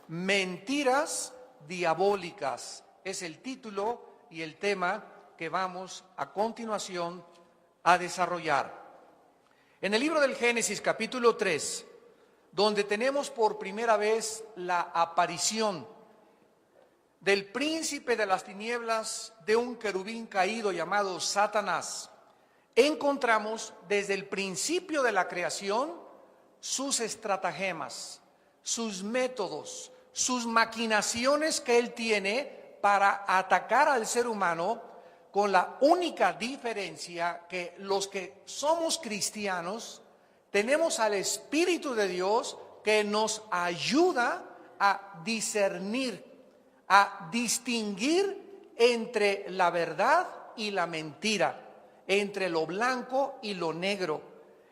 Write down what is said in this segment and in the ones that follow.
Mentiras diabólicas es el título y el tema que vamos a continuación a desarrollar. En el libro del Génesis, capítulo 3, donde tenemos por primera vez la aparición del príncipe de las tinieblas, de un querubín caído llamado Satanás, encontramos desde el principio de la creación sus estratagemas, sus métodos, sus maquinaciones que él tiene para atacar al ser humano, con la única diferencia que los que somos cristianos tenemos al Espíritu de Dios que nos ayuda a discernir, a distinguir entre la verdad y la mentira, entre lo blanco y lo negro,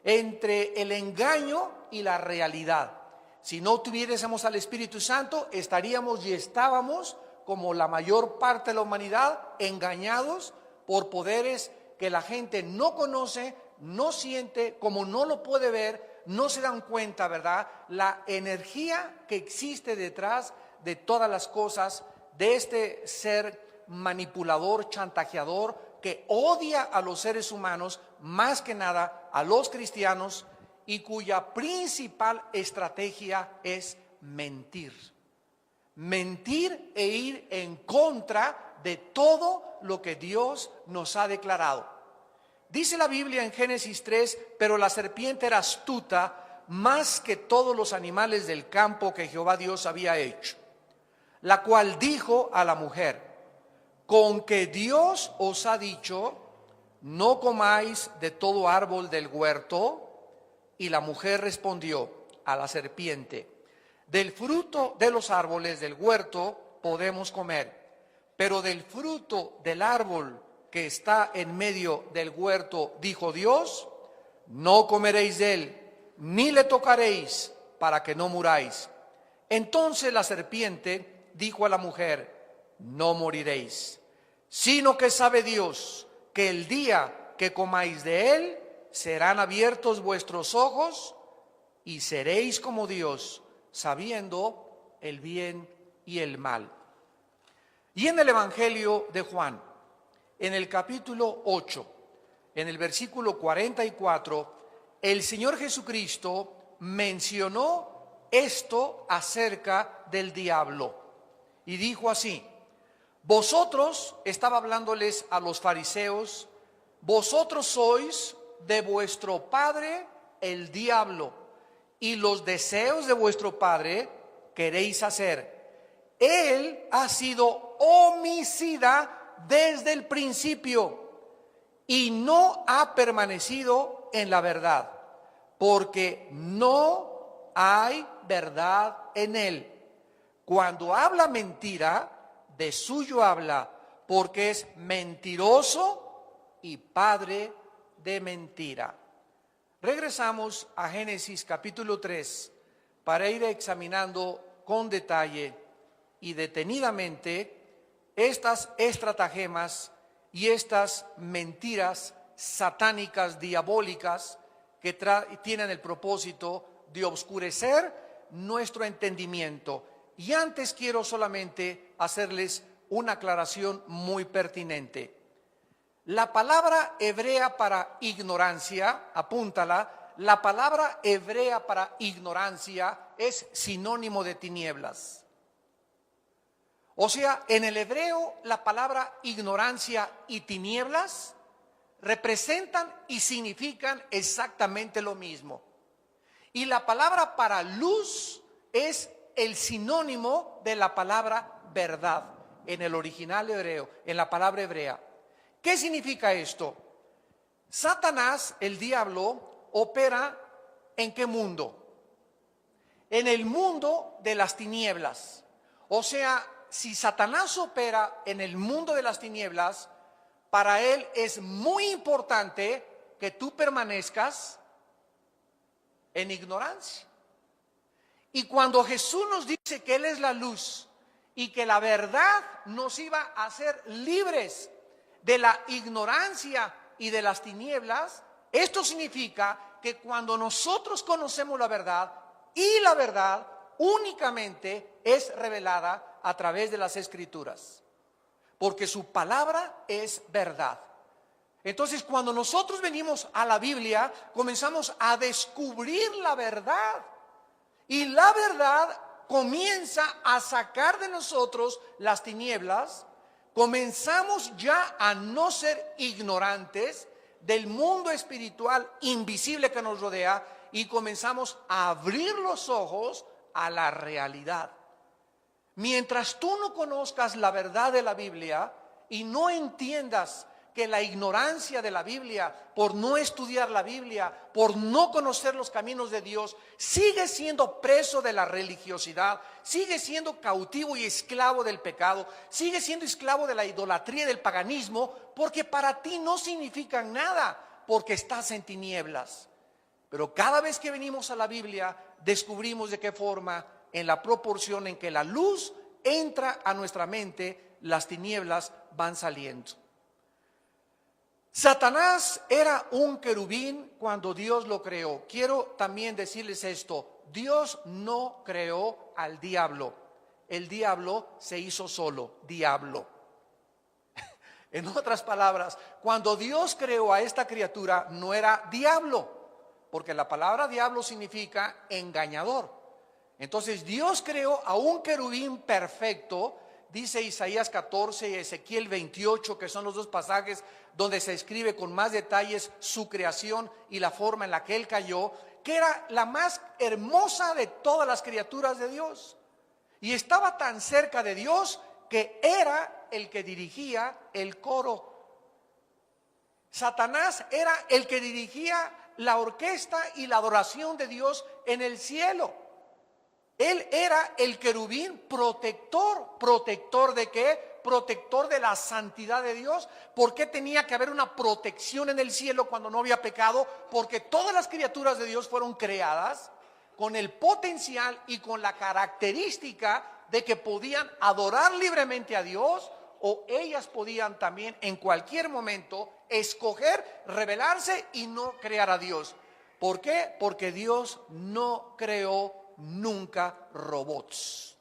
entre el engaño y la realidad. Si no tuviésemos al Espíritu Santo, estaríamos y estábamos, como la mayor parte de la humanidad, engañados por poderes que la gente no conoce, no siente, como no lo puede ver, no se dan cuenta, ¿verdad? La energía que existe detrás de todas las cosas, de este ser manipulador, chantajeador, que odia a los seres humanos, más que nada a los cristianos, y cuya principal estrategia es mentir. Mentir e ir en contra de todo lo que Dios nos ha declarado. Dice la Biblia en Génesis 3, pero la serpiente era astuta más que todos los animales del campo que Jehová Dios había hecho, la cual dijo a la mujer: con que Dios os ha dicho, no comáis de todo árbol del huerto. Y la mujer respondió a la serpiente: del fruto de los árboles del huerto podemos comer, pero del fruto del árbol que está en medio del huerto, dijo Dios, no comeréis de él, ni le tocaréis, para que no muráis. Entonces la serpiente dijo a la mujer: no moriréis, sino que sabe Dios que el día que comáis de él, serán abiertos vuestros ojos y seréis como Dios, sabiendo el bien y el mal. Y en el Evangelio de Juan, en el capítulo 8, en el versículo 44, el Señor Jesucristo mencionó esto acerca del diablo. Y dijo así: vosotros, estaba hablándoles a los fariseos, vosotros sois de vuestro padre el diablo, y los deseos de vuestro padre queréis hacer. Él ha sido homicida desde el principio y no ha permanecido en la verdad, porque no hay verdad en él. Cuando habla mentira, de suyo habla, porque es mentiroso y padre de mentira. Regresamos a Génesis capítulo 3 para ir examinando con detalle y detenidamente estas estratagemas y estas mentiras satánicas, diabólicas, que tienen el propósito de oscurecer nuestro entendimiento. Y antes quiero solamente hacerles una aclaración muy pertinente. La palabra hebrea para ignorancia, apúntala, la palabra hebrea para ignorancia es sinónimo de tinieblas. O sea, en el hebreo la palabra ignorancia y tinieblas representan y significan exactamente lo mismo. Y la palabra para luz es el sinónimo de la palabra verdad en el original hebreo, en la palabra hebrea. ¿Qué significa esto? Satanás, el diablo, opera ¿en qué mundo? En el mundo de las tinieblas. O sea, si Satanás opera en el mundo de las tinieblas, para él es muy importante que tú permanezcas en ignorancia. Y cuando Jesús nos dice que Él es la luz y que la verdad nos iba a hacer libres de la ignorancia y de las tinieblas, esto significa que cuando nosotros conocemos la verdad, y la verdad únicamente es revelada a través de las Escrituras, porque su palabra es verdad. Entonces, cuando nosotros venimos a la Biblia, comenzamos a descubrir la verdad. Y la verdad comienza a sacar de nosotros las tinieblas. Comenzamos ya a no ser ignorantes del mundo espiritual invisible que nos rodea y comenzamos a abrir los ojos a la realidad. Mientras tú no conozcas la verdad de la Biblia y no entiendas que la ignorancia de la Biblia, por no estudiar la Biblia, por no conocer los caminos de Dios, sigue siendo preso de la religiosidad, sigue siendo cautivo y esclavo del pecado, sigue siendo esclavo de la idolatría y del paganismo, porque para ti no significan nada, porque estás en tinieblas. Pero cada vez que venimos a la Biblia, descubrimos de qué forma, en la proporción en que la luz entra a nuestra mente, las tinieblas van saliendo. Satanás era un querubín cuando Dios lo creó. Quiero también decirles esto: Dios no creó al diablo. El diablo se hizo solo, diablo. En otras palabras, cuando Dios creó a esta criatura, no era diablo, porque la palabra diablo significa engañador. Entonces Dios creó a un querubín perfecto. Dice Isaías 14 y Ezequiel 28, que son los dos pasajes donde se escribe con más detalles su creación y la forma en la que él cayó, que era la más hermosa de todas las criaturas de Dios. Y estaba tan cerca de Dios que era el que dirigía el coro. Satanás era el que dirigía la orquesta y la adoración de Dios en el cielo. Él era el querubín protector. ¿Protector de qué? Protector de la santidad de Dios. ¿Por qué tenía que haber una protección en el cielo cuando no había pecado? Porque todas las criaturas de Dios fueron creadas con el potencial y con la característica de que podían adorar libremente a Dios, o ellas podían también en cualquier momento escoger rebelarse y no crear a Dios. ¿Por qué? Porque Dios no creó nunca robots.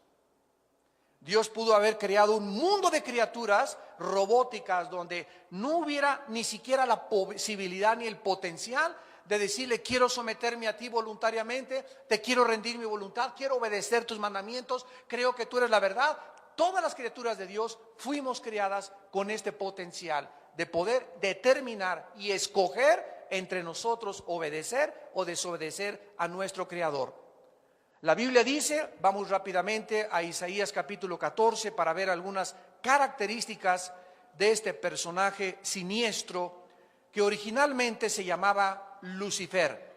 Dios pudo haber creado un mundo de criaturas robóticas donde no hubiera ni siquiera la posibilidad ni el potencial de decirle: quiero someterme a ti voluntariamente, te quiero rendir mi voluntad, quiero obedecer tus mandamientos, creo que tú eres la verdad. Todas las criaturas de Dios fuimos creadas con este potencial de poder determinar y escoger entre nosotros obedecer o desobedecer a nuestro Creador. La Biblia dice, vamos rápidamente a Isaías capítulo 14 para ver algunas características de este personaje siniestro que originalmente se llamaba Lucifer.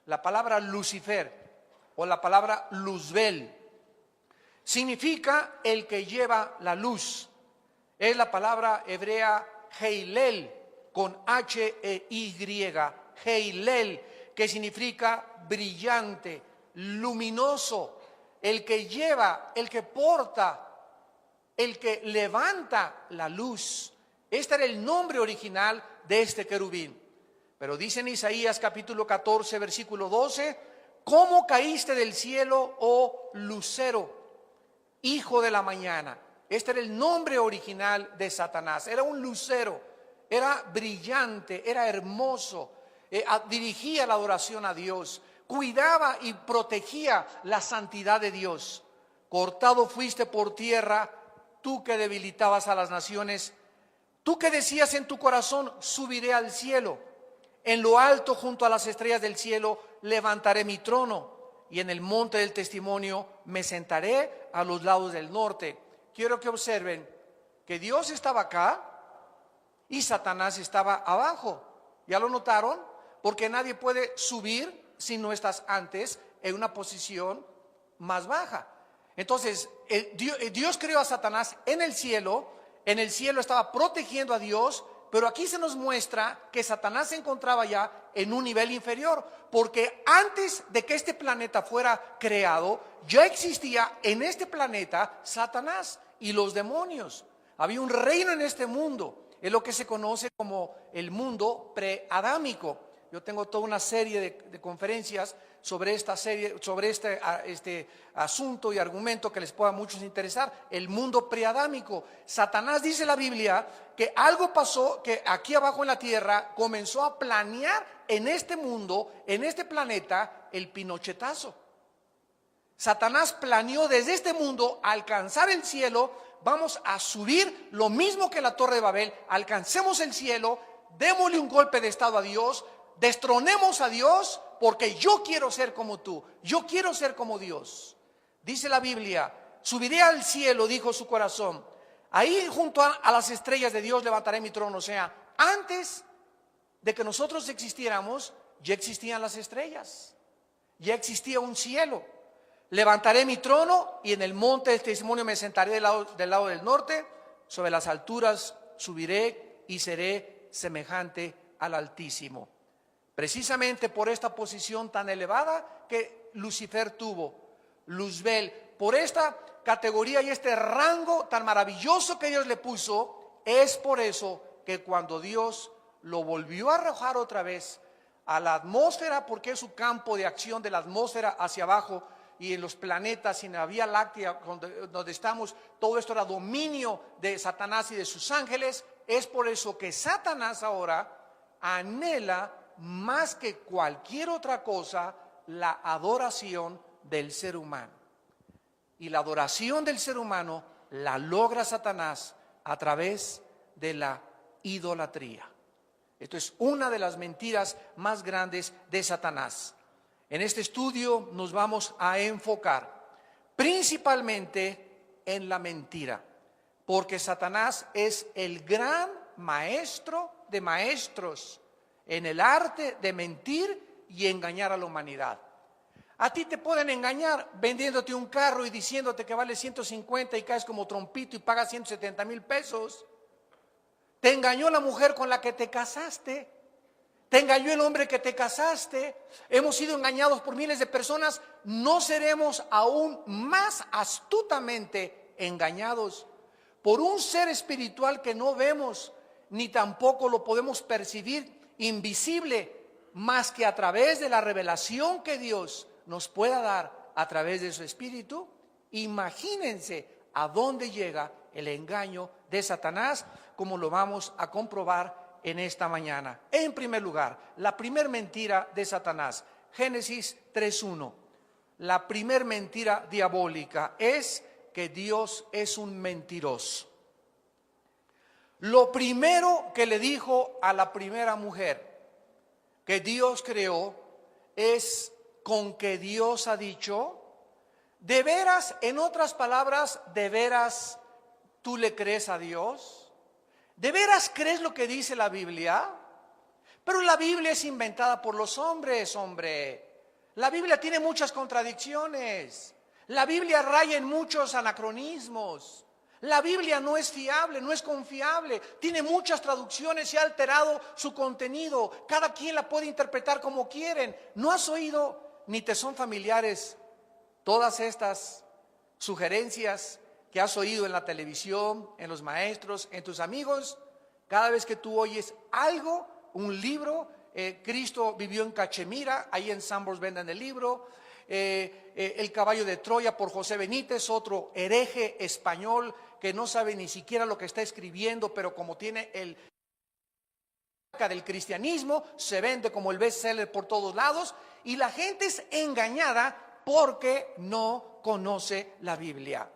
La palabra Lucifer o la palabra Luzbel significa el que lleva la luz. Es la palabra hebrea Heilel con H-E-Y, Heilel, que significa brillante, luminoso, el que lleva, el que porta, el que levanta la luz. Este era el nombre original de este querubín. Pero dice en Isaías capítulo 14 versículo 12: ¿cómo caíste del cielo, oh lucero, hijo de la mañana? Este era el nombre original de Satanás. Era un lucero, era brillante, era hermoso, dirigía la adoración a Dios, cuidaba y protegía la santidad de Dios. Cortado fuiste por tierra, tú que debilitabas a las naciones, tú que decías en tu corazón: subiré al cielo, en lo alto junto a las estrellas del cielo levantaré mi trono, y en el monte del testimonio me sentaré a los lados del norte. Quiero que observen que Dios estaba acá y Satanás estaba abajo. ¿Ya lo notaron? Porque nadie puede subir si no estás antes en una posición más baja. Entonces, Dios creó a Satanás en el cielo estaba protegiendo a Dios, pero aquí se nos muestra que Satanás se encontraba ya en un nivel inferior, porque antes de que este planeta fuera creado, ya existía en este planeta Satanás y los demonios. Había un reino en este mundo, es lo que se conoce como el mundo preadámico. Yo tengo toda una serie de conferencias sobre esta serie, sobre este asunto y argumento que les pueda a muchos interesar, el mundo preadámico. Satanás, dice la Biblia, que algo pasó, que aquí abajo en la tierra comenzó a planear en este mundo, en este planeta, el pinochetazo. Satanás planeó desde este mundo alcanzar el cielo. Vamos a subir lo mismo que la Torre de Babel, alcancemos el cielo, démosle un golpe de estado a Dios, destronemos a Dios, porque yo quiero ser como tú, yo quiero ser como Dios. Dice la Biblia, subiré al cielo, dijo su corazón, ahí junto a las estrellas de Dios levantaré mi trono. O sea, antes de que nosotros existiéramos, ya existían las estrellas, ya existía un cielo. Levantaré mi trono y en el monte del testimonio me sentaré del lado del norte, sobre las alturas subiré y seré semejante al Altísimo. Precisamente por esta posición tan elevada que Lucifer tuvo, Luzbel, por esta categoría y este rango tan maravilloso que Dios le puso, es por eso que cuando Dios lo volvió a arrojar otra vez a la atmósfera, porque es su campo de acción de la atmósfera hacia abajo, y en los planetas y en la Vía Láctea donde estamos, todo esto era dominio de Satanás y de sus ángeles. Es por eso que Satanás ahora anhela más que cualquier otra cosa la adoración del ser humano. Y la adoración del ser humano la logra Satanás a través de la idolatría. Esto es una de las mentiras más grandes de Satanás. En este estudio nos vamos a enfocar principalmente en la mentira, porque Satanás es el gran maestro de maestros en el arte de mentir y engañar a la humanidad. A ti te pueden engañar vendiéndote un carro y diciéndote que vale 150 y caes como trompito y pagas 170,000 pesos. Te engañó la mujer con la que te casaste. Te engañó el hombre que te casaste. Hemos sido engañados por miles de personas. No seremos aún más astutamente engañados por un ser espiritual que no vemos ni tampoco lo podemos percibir, invisible, más que a través de la revelación que Dios nos pueda dar a través de su Espíritu. Imagínense a dónde llega el engaño de Satanás, como lo vamos a comprobar en esta mañana. En primer lugar, la primer mentira de Satanás, Génesis 3:1. La primer mentira diabólica es que Dios es un mentiroso. Lo primero que le dijo a la primera mujer que Dios creó es: con que Dios ha dicho. ¿De veras, en otras palabras, de veras tú le crees a Dios? ¿De veras crees lo que dice la Biblia? Pero la Biblia es inventada por los hombres, hombre. La Biblia tiene muchas contradicciones. La Biblia raya en muchos anacronismos. La Biblia no es fiable, no es confiable. Tiene muchas traducciones y ha alterado su contenido. Cada quien la puede interpretar como quieren. ¿No has oído ni te son familiares todas estas sugerencias que has oído en la televisión, en los maestros, en tus amigos? Cada vez que tú oyes algo, un libro, Cristo vivió en Cachemira, ahí en Sambors venden el libro, El caballo de Troya por José Benítez, otro hereje español que no sabe ni siquiera lo que está escribiendo, pero como tiene el del cristianismo, se vende como el bestseller por todos lados, y la gente es engañada porque no conoce la Biblia.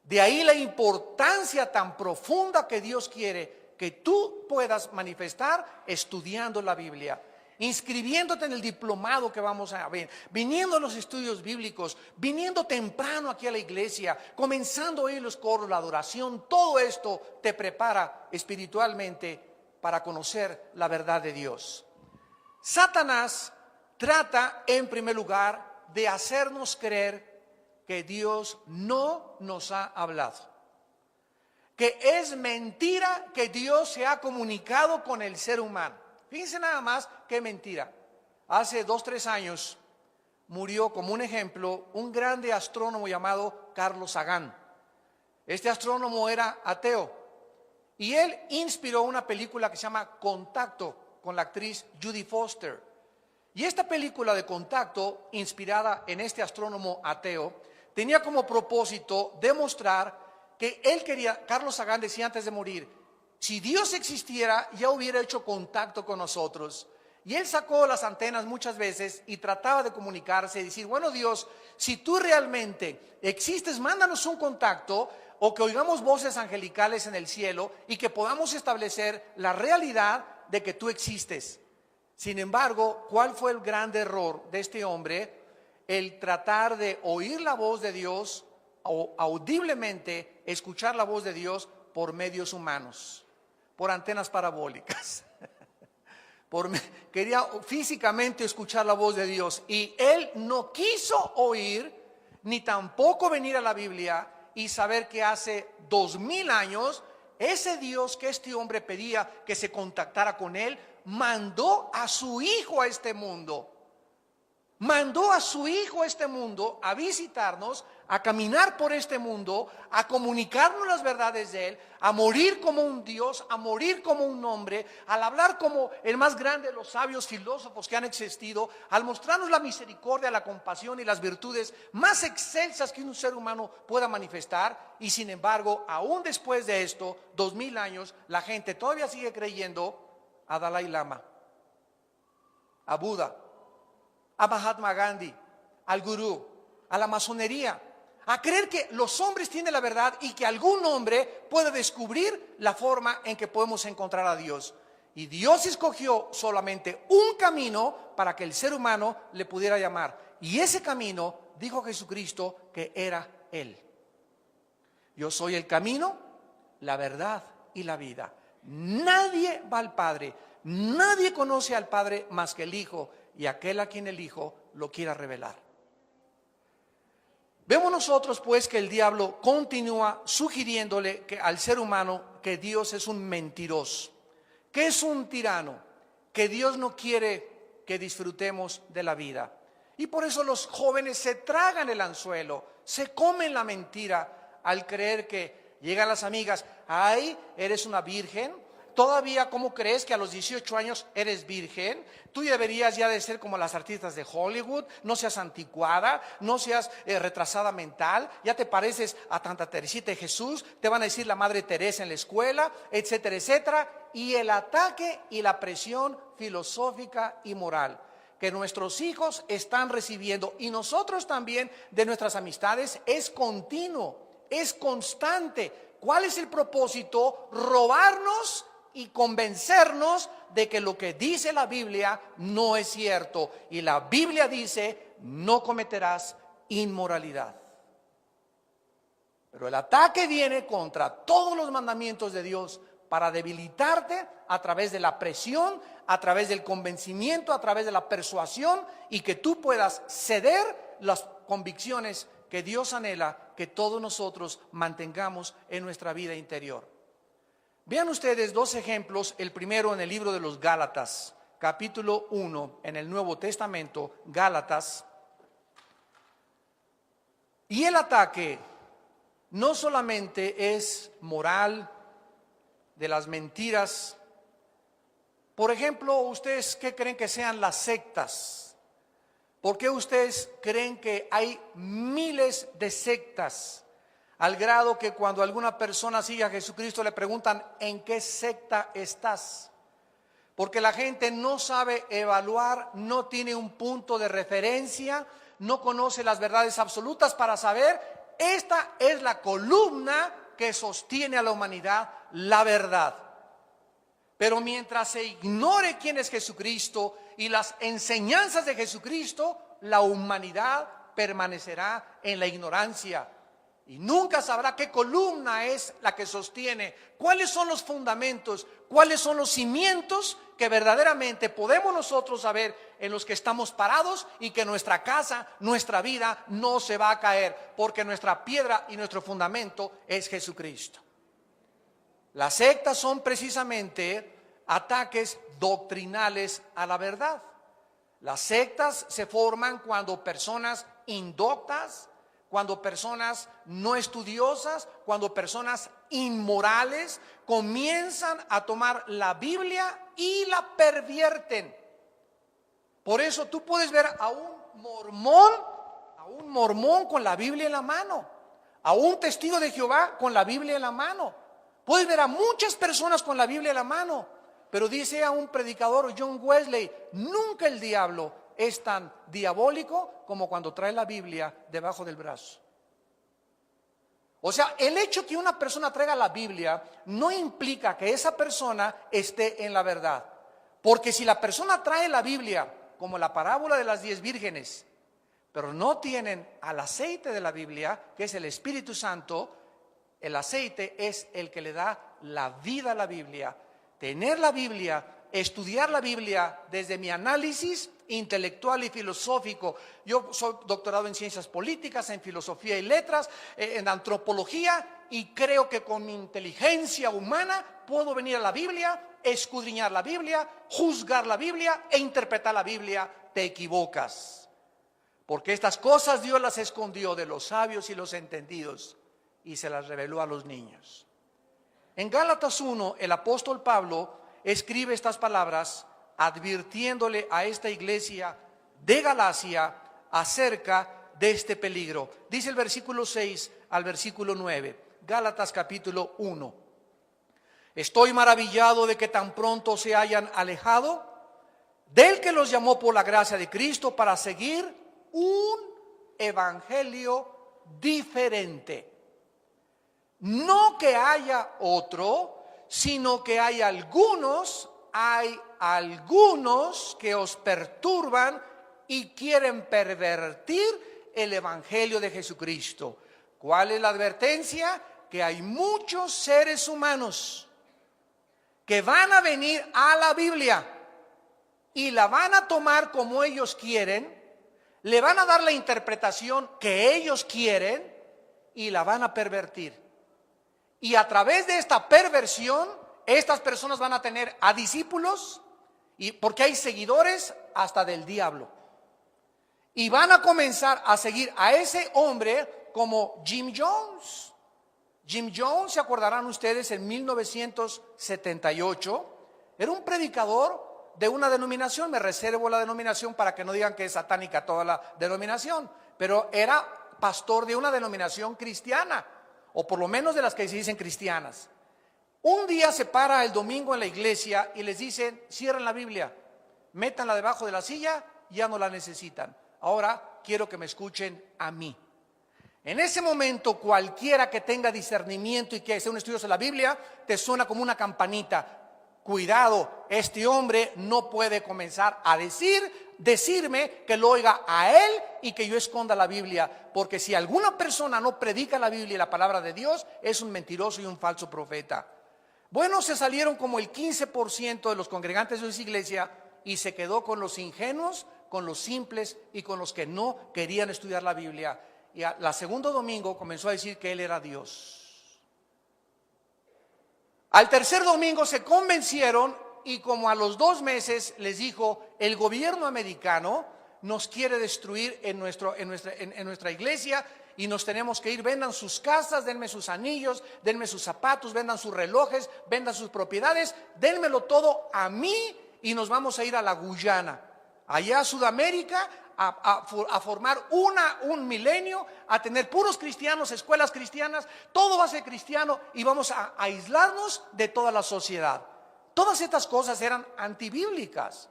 De ahí la importancia tan profunda que Dios quiere que tú puedas manifestar estudiando la Biblia, inscribiéndote en el diplomado que vamos a ver, viniendo a los estudios bíblicos, viniendo temprano aquí a la iglesia, comenzando a oír los coros, la adoración. Todo esto te prepara espiritualmente para conocer la verdad de Dios. Satanás trata en primer lugar de hacernos creer que Dios no nos ha hablado, que es mentira que Dios se ha comunicado con el ser humano. Fíjense nada más qué mentira. Hace 2-3 años murió, como un ejemplo, un grande astrónomo llamado Carlos Sagan. Este astrónomo era ateo y él inspiró una película que se llama Contacto, con la actriz Judy Foster. Y esta película de Contacto, inspirada en este astrónomo ateo, tenía como propósito demostrar que él quería, Carlos Sagan decía antes de morir, si Dios existiera ya hubiera hecho contacto con nosotros. Y él sacó las antenas muchas veces y trataba de comunicarse y decir, bueno Dios, si tú realmente existes, mándanos un contacto o que oigamos voces angelicales en el cielo y que podamos establecer la realidad de que tú existes. Sin embargo, ¿cuál fue el gran error de este hombre? El tratar de oír la voz de Dios o audiblemente escuchar la voz de Dios por medios humanos, por antenas parabólicas. Quería físicamente escuchar la voz de Dios y él no quiso oír ni tampoco venir a la Biblia y saber que hace 2000 años ese Dios que este hombre pedía que se contactara con él mandó a su hijo a este mundo. Mandó a su hijo a este mundo a visitarnos, a caminar por este mundo, a comunicarnos las verdades de él, a morir como un Dios, a morir como un hombre, al hablar como el más grande de los sabios filósofos que han existido, al mostrarnos la misericordia, la compasión y las virtudes más excelsas que un ser humano pueda manifestar. Y sin embargo, aún después de esto, 2000 años, la gente todavía sigue creyendo a Dalai Lama, a Buda, a Mahatma Gandhi, al gurú, a la masonería, a creer que los hombres tienen la verdad y que algún hombre puede descubrir la forma en que podemos encontrar a Dios. Y Dios escogió solamente un camino para que el ser humano le pudiera llamar. Y ese camino, dijo Jesucristo, que era Él. Yo soy el camino, la verdad y la vida. Nadie va al Padre, nadie conoce al Padre más que el Hijo y aquel a quien el Hijo lo quiera revelar. Vemos nosotros pues que el diablo continúa sugiriéndole al ser humano que Dios es un mentiroso, que es un tirano, que Dios no quiere que disfrutemos de la vida. Y por eso los jóvenes se tragan el anzuelo, se comen la mentira al creer que llegan las amigas, ay, eres una virgen. Todavía, ¿cómo crees que a los 18 años eres virgen? Tú deberías ya de ser como las artistas de Hollywood. No seas anticuada, no seas retrasada mental. Ya te pareces a Santa Teresita de Jesús. Te van a decir la Madre Teresa en la escuela, etcétera, etcétera. Y el ataque y la presión filosófica y moral que nuestros hijos están recibiendo y nosotros también de nuestras amistades es continuo, es constante. ¿Cuál es el propósito? Robarnos y convencernos de que lo que dice la Biblia no es cierto. Y la Biblia dice, no cometerás inmoralidad. Pero el ataque viene contra todos los mandamientos de Dios para debilitarte a través de la presión, a través del convencimiento, a través de la persuasión y que tú puedas ceder las convicciones que Dios anhela que todos nosotros mantengamos en nuestra vida interior. Vean ustedes dos ejemplos, el primero en el libro de los Gálatas, capítulo 1, en el Nuevo Testamento, Gálatas. Y el ataque no solamente es moral, de las mentiras. Por ejemplo, ¿ustedes qué creen que sean las sectas? ¿Por qué ustedes creen que hay miles de sectas? Al grado que cuando alguna persona sigue a Jesucristo le preguntan, ¿en qué secta estás? Porque la gente no sabe evaluar, no tiene un punto de referencia, no conoce las verdades absolutas para saber, esta es la columna que sostiene a la humanidad, la verdad. Pero mientras se ignore quién es Jesucristo y las enseñanzas de Jesucristo, la humanidad permanecerá en la ignorancia. Y nunca sabrá qué columna es la que sostiene, cuáles son los fundamentos, cuáles son los cimientos que verdaderamente podemos nosotros saber en los que estamos parados y que nuestra casa, nuestra vida no se va a caer, porque nuestra piedra y nuestro fundamento es Jesucristo. Las sectas son precisamente ataques doctrinales a la verdad. Las sectas se forman cuando personas indoctas, cuando personas no estudiosas, cuando personas inmorales comienzan a tomar la Biblia y la pervierten. Por eso tú puedes ver a un mormón con la Biblia en la mano, a un testigo de Jehová con la Biblia en la mano. Puedes ver a muchas personas con la Biblia en la mano, pero dice a un predicador, John Wesley, nunca el diablo es tan diabólico como cuando trae la Biblia debajo del brazo. O sea, el hecho que una persona traiga la Biblia no implica que esa persona esté en la verdad. Porque si la persona trae la Biblia, como la parábola de las 10 vírgenes, pero no tienen al aceite de la Biblia, que es el Espíritu Santo, el aceite es el que le da la vida a la Biblia. Tener la Biblia, estudiar la Biblia desde mi análisis intelectual y filosófico. Yo soy doctorado en ciencias políticas, en filosofía y letras, en antropología, y creo que con mi inteligencia humana puedo venir a la Biblia, escudriñar la Biblia, juzgar la Biblia e interpretar la Biblia. Te equivocas, porque estas cosas Dios las escondió de los sabios y los entendidos y se las reveló a los niños. En Gálatas 1, el apóstol Pablo escribe estas palabras advirtiéndole a esta iglesia de Galacia acerca de este peligro. Dice el versículo 6 al versículo 9, Gálatas capítulo 1. Estoy maravillado de que tan pronto se hayan alejado del que los llamó por la gracia de Cristo para seguir un evangelio diferente. No que haya otro, sino que hay algunos que os perturban y quieren pervertir el evangelio de Jesucristo. ¿Cuál es la advertencia? Que hay muchos seres humanos que van a venir a la Biblia y la van a tomar como ellos quieren, le van a dar la interpretación que ellos quieren y la van a pervertir. Y a través de esta perversión, estas personas van a tener a discípulos, y porque hay seguidores hasta del diablo. Y van a comenzar a seguir a ese hombre como Jim Jones. Jim Jones, se acordarán ustedes, en 1978, era un predicador de una denominación. Me reservo la denominación para que no digan que es satánica toda la denominación, pero era pastor de una denominación cristiana, o por lo menos de las que se dicen cristianas. Un día se para el domingo en la iglesia y les dicen, cierren la Biblia, métanla debajo de la silla, ya no la necesitan. Ahora quiero que me escuchen a mí. En ese momento, cualquiera que tenga discernimiento y que sea un estudioso de la Biblia, te suena como una campanita. Cuidado, este hombre no puede comenzar a decirme que lo oiga a él y que yo esconda la Biblia, porque si alguna persona no predica la Biblia y la palabra de Dios, es un mentiroso y un falso profeta. Bueno, se salieron como el 15% de los congregantes de esa iglesia y se quedó con los ingenuos, con los simples y con los que no querían estudiar la Biblia. Y al segundo domingo comenzó a decir que él era Dios. Al tercer domingo se convencieron y como a los 2 meses les dijo, el gobierno americano nos quiere destruir en nuestra iglesia y nos tenemos que ir. Vendan sus casas, denme sus anillos, denme sus zapatos, vendan sus relojes, vendan sus propiedades, denmelo todo a mí y nos vamos a ir a la Guyana, allá a Sudamérica, a formar un milenio, a tener puros cristianos, escuelas cristianas, todo va a ser cristiano y vamos a aislarnos de toda la sociedad. Todas estas cosas eran antibíblicas.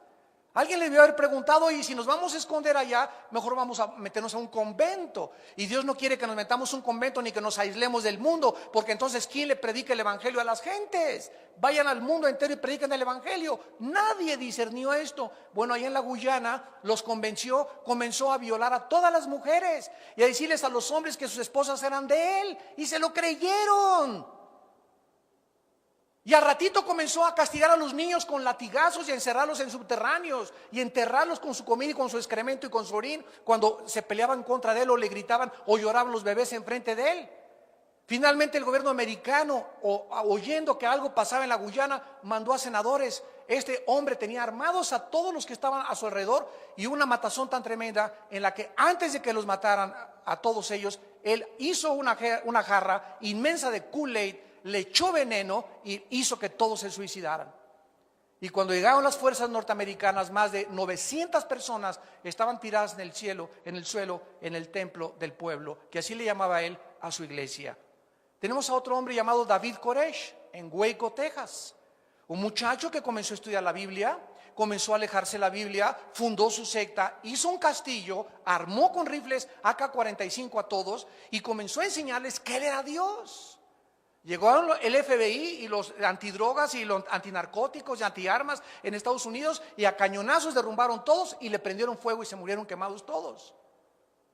Alguien le debió haber preguntado, y si nos vamos a esconder allá, mejor vamos a meternos a un convento. Y Dios no quiere que nos metamos a un convento ni que nos aislemos del mundo, porque entonces ¿quién le predica el evangelio a las gentes? Vayan al mundo entero y prediquen el evangelio. Nadie discernió esto. Bueno, allá en la Guyana los convenció, comenzó a violar a todas las mujeres y a decirles a los hombres que sus esposas eran de él, y se lo creyeron. Y al ratito comenzó a castigar a los niños con latigazos y a encerrarlos en subterráneos y enterrarlos con su comida y con su excremento y con su orín cuando se peleaban contra de él o le gritaban o lloraban los bebés enfrente de él. Finalmente el gobierno americano, oyendo que algo pasaba en la Guyana, mandó a senadores. Este hombre tenía armados a todos los que estaban a su alrededor y una matazón tan tremenda en la que antes de que los mataran a todos ellos, él hizo una jarra inmensa de Kool-Aid, le echó veneno y hizo que todos se suicidaran. Y cuando llegaron las fuerzas norteamericanas, más de 900 personas estaban tiradas en el suelo, en el templo del pueblo, que así le llamaba él a su iglesia. Tenemos a otro hombre llamado David Koresh, en Waco, Texas. Un muchacho que comenzó a estudiar la Biblia, comenzó a alejarse de la Biblia, fundó su secta, hizo un castillo, armó con rifles AK-45 a todos y comenzó a enseñarles que él era Dios. Llegó el FBI y los antidrogas y los antinarcóticos y antiarmas en Estados Unidos y a cañonazos derrumbaron todos y le prendieron fuego y se murieron quemados todos.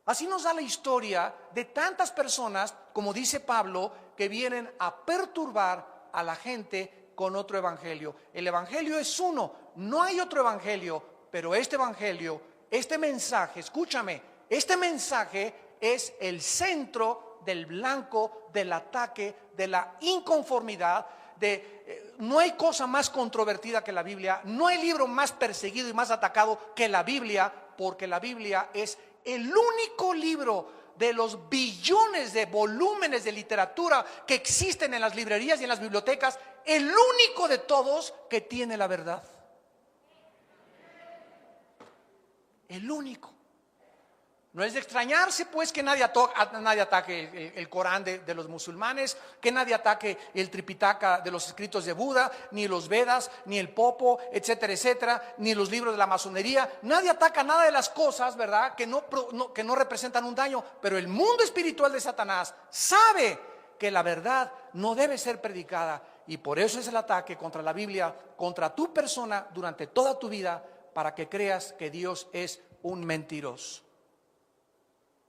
Así nos da la historia de tantas personas, como dice Pablo, que vienen a perturbar a la gente con otro evangelio. El evangelio es uno, no hay otro evangelio, pero este evangelio, este mensaje, escúchame, este mensaje es el centro del blanco, del ataque, de la inconformidad, no hay cosa más controvertida que la Biblia, no hay libro más perseguido y más atacado que la Biblia, porque la Biblia es el único libro de los billones de volúmenes de literatura que existen en las librerías y en las bibliotecas, el único de todos que tiene la verdad. El único. No es de extrañarse pues que nadie ataque el Corán de los musulmanes, que nadie ataque el Tripitaka de los escritos de Buda, ni los Vedas, ni el Popo, etcétera, etcétera, ni los libros de la masonería. Nadie ataca nada de las cosas, ¿verdad?, que no representan un daño. Pero el mundo espiritual de Satanás sabe que la verdad no debe ser predicada. Y por eso es el ataque contra la Biblia, contra tu persona durante toda tu vida, para que creas que Dios es un mentiroso,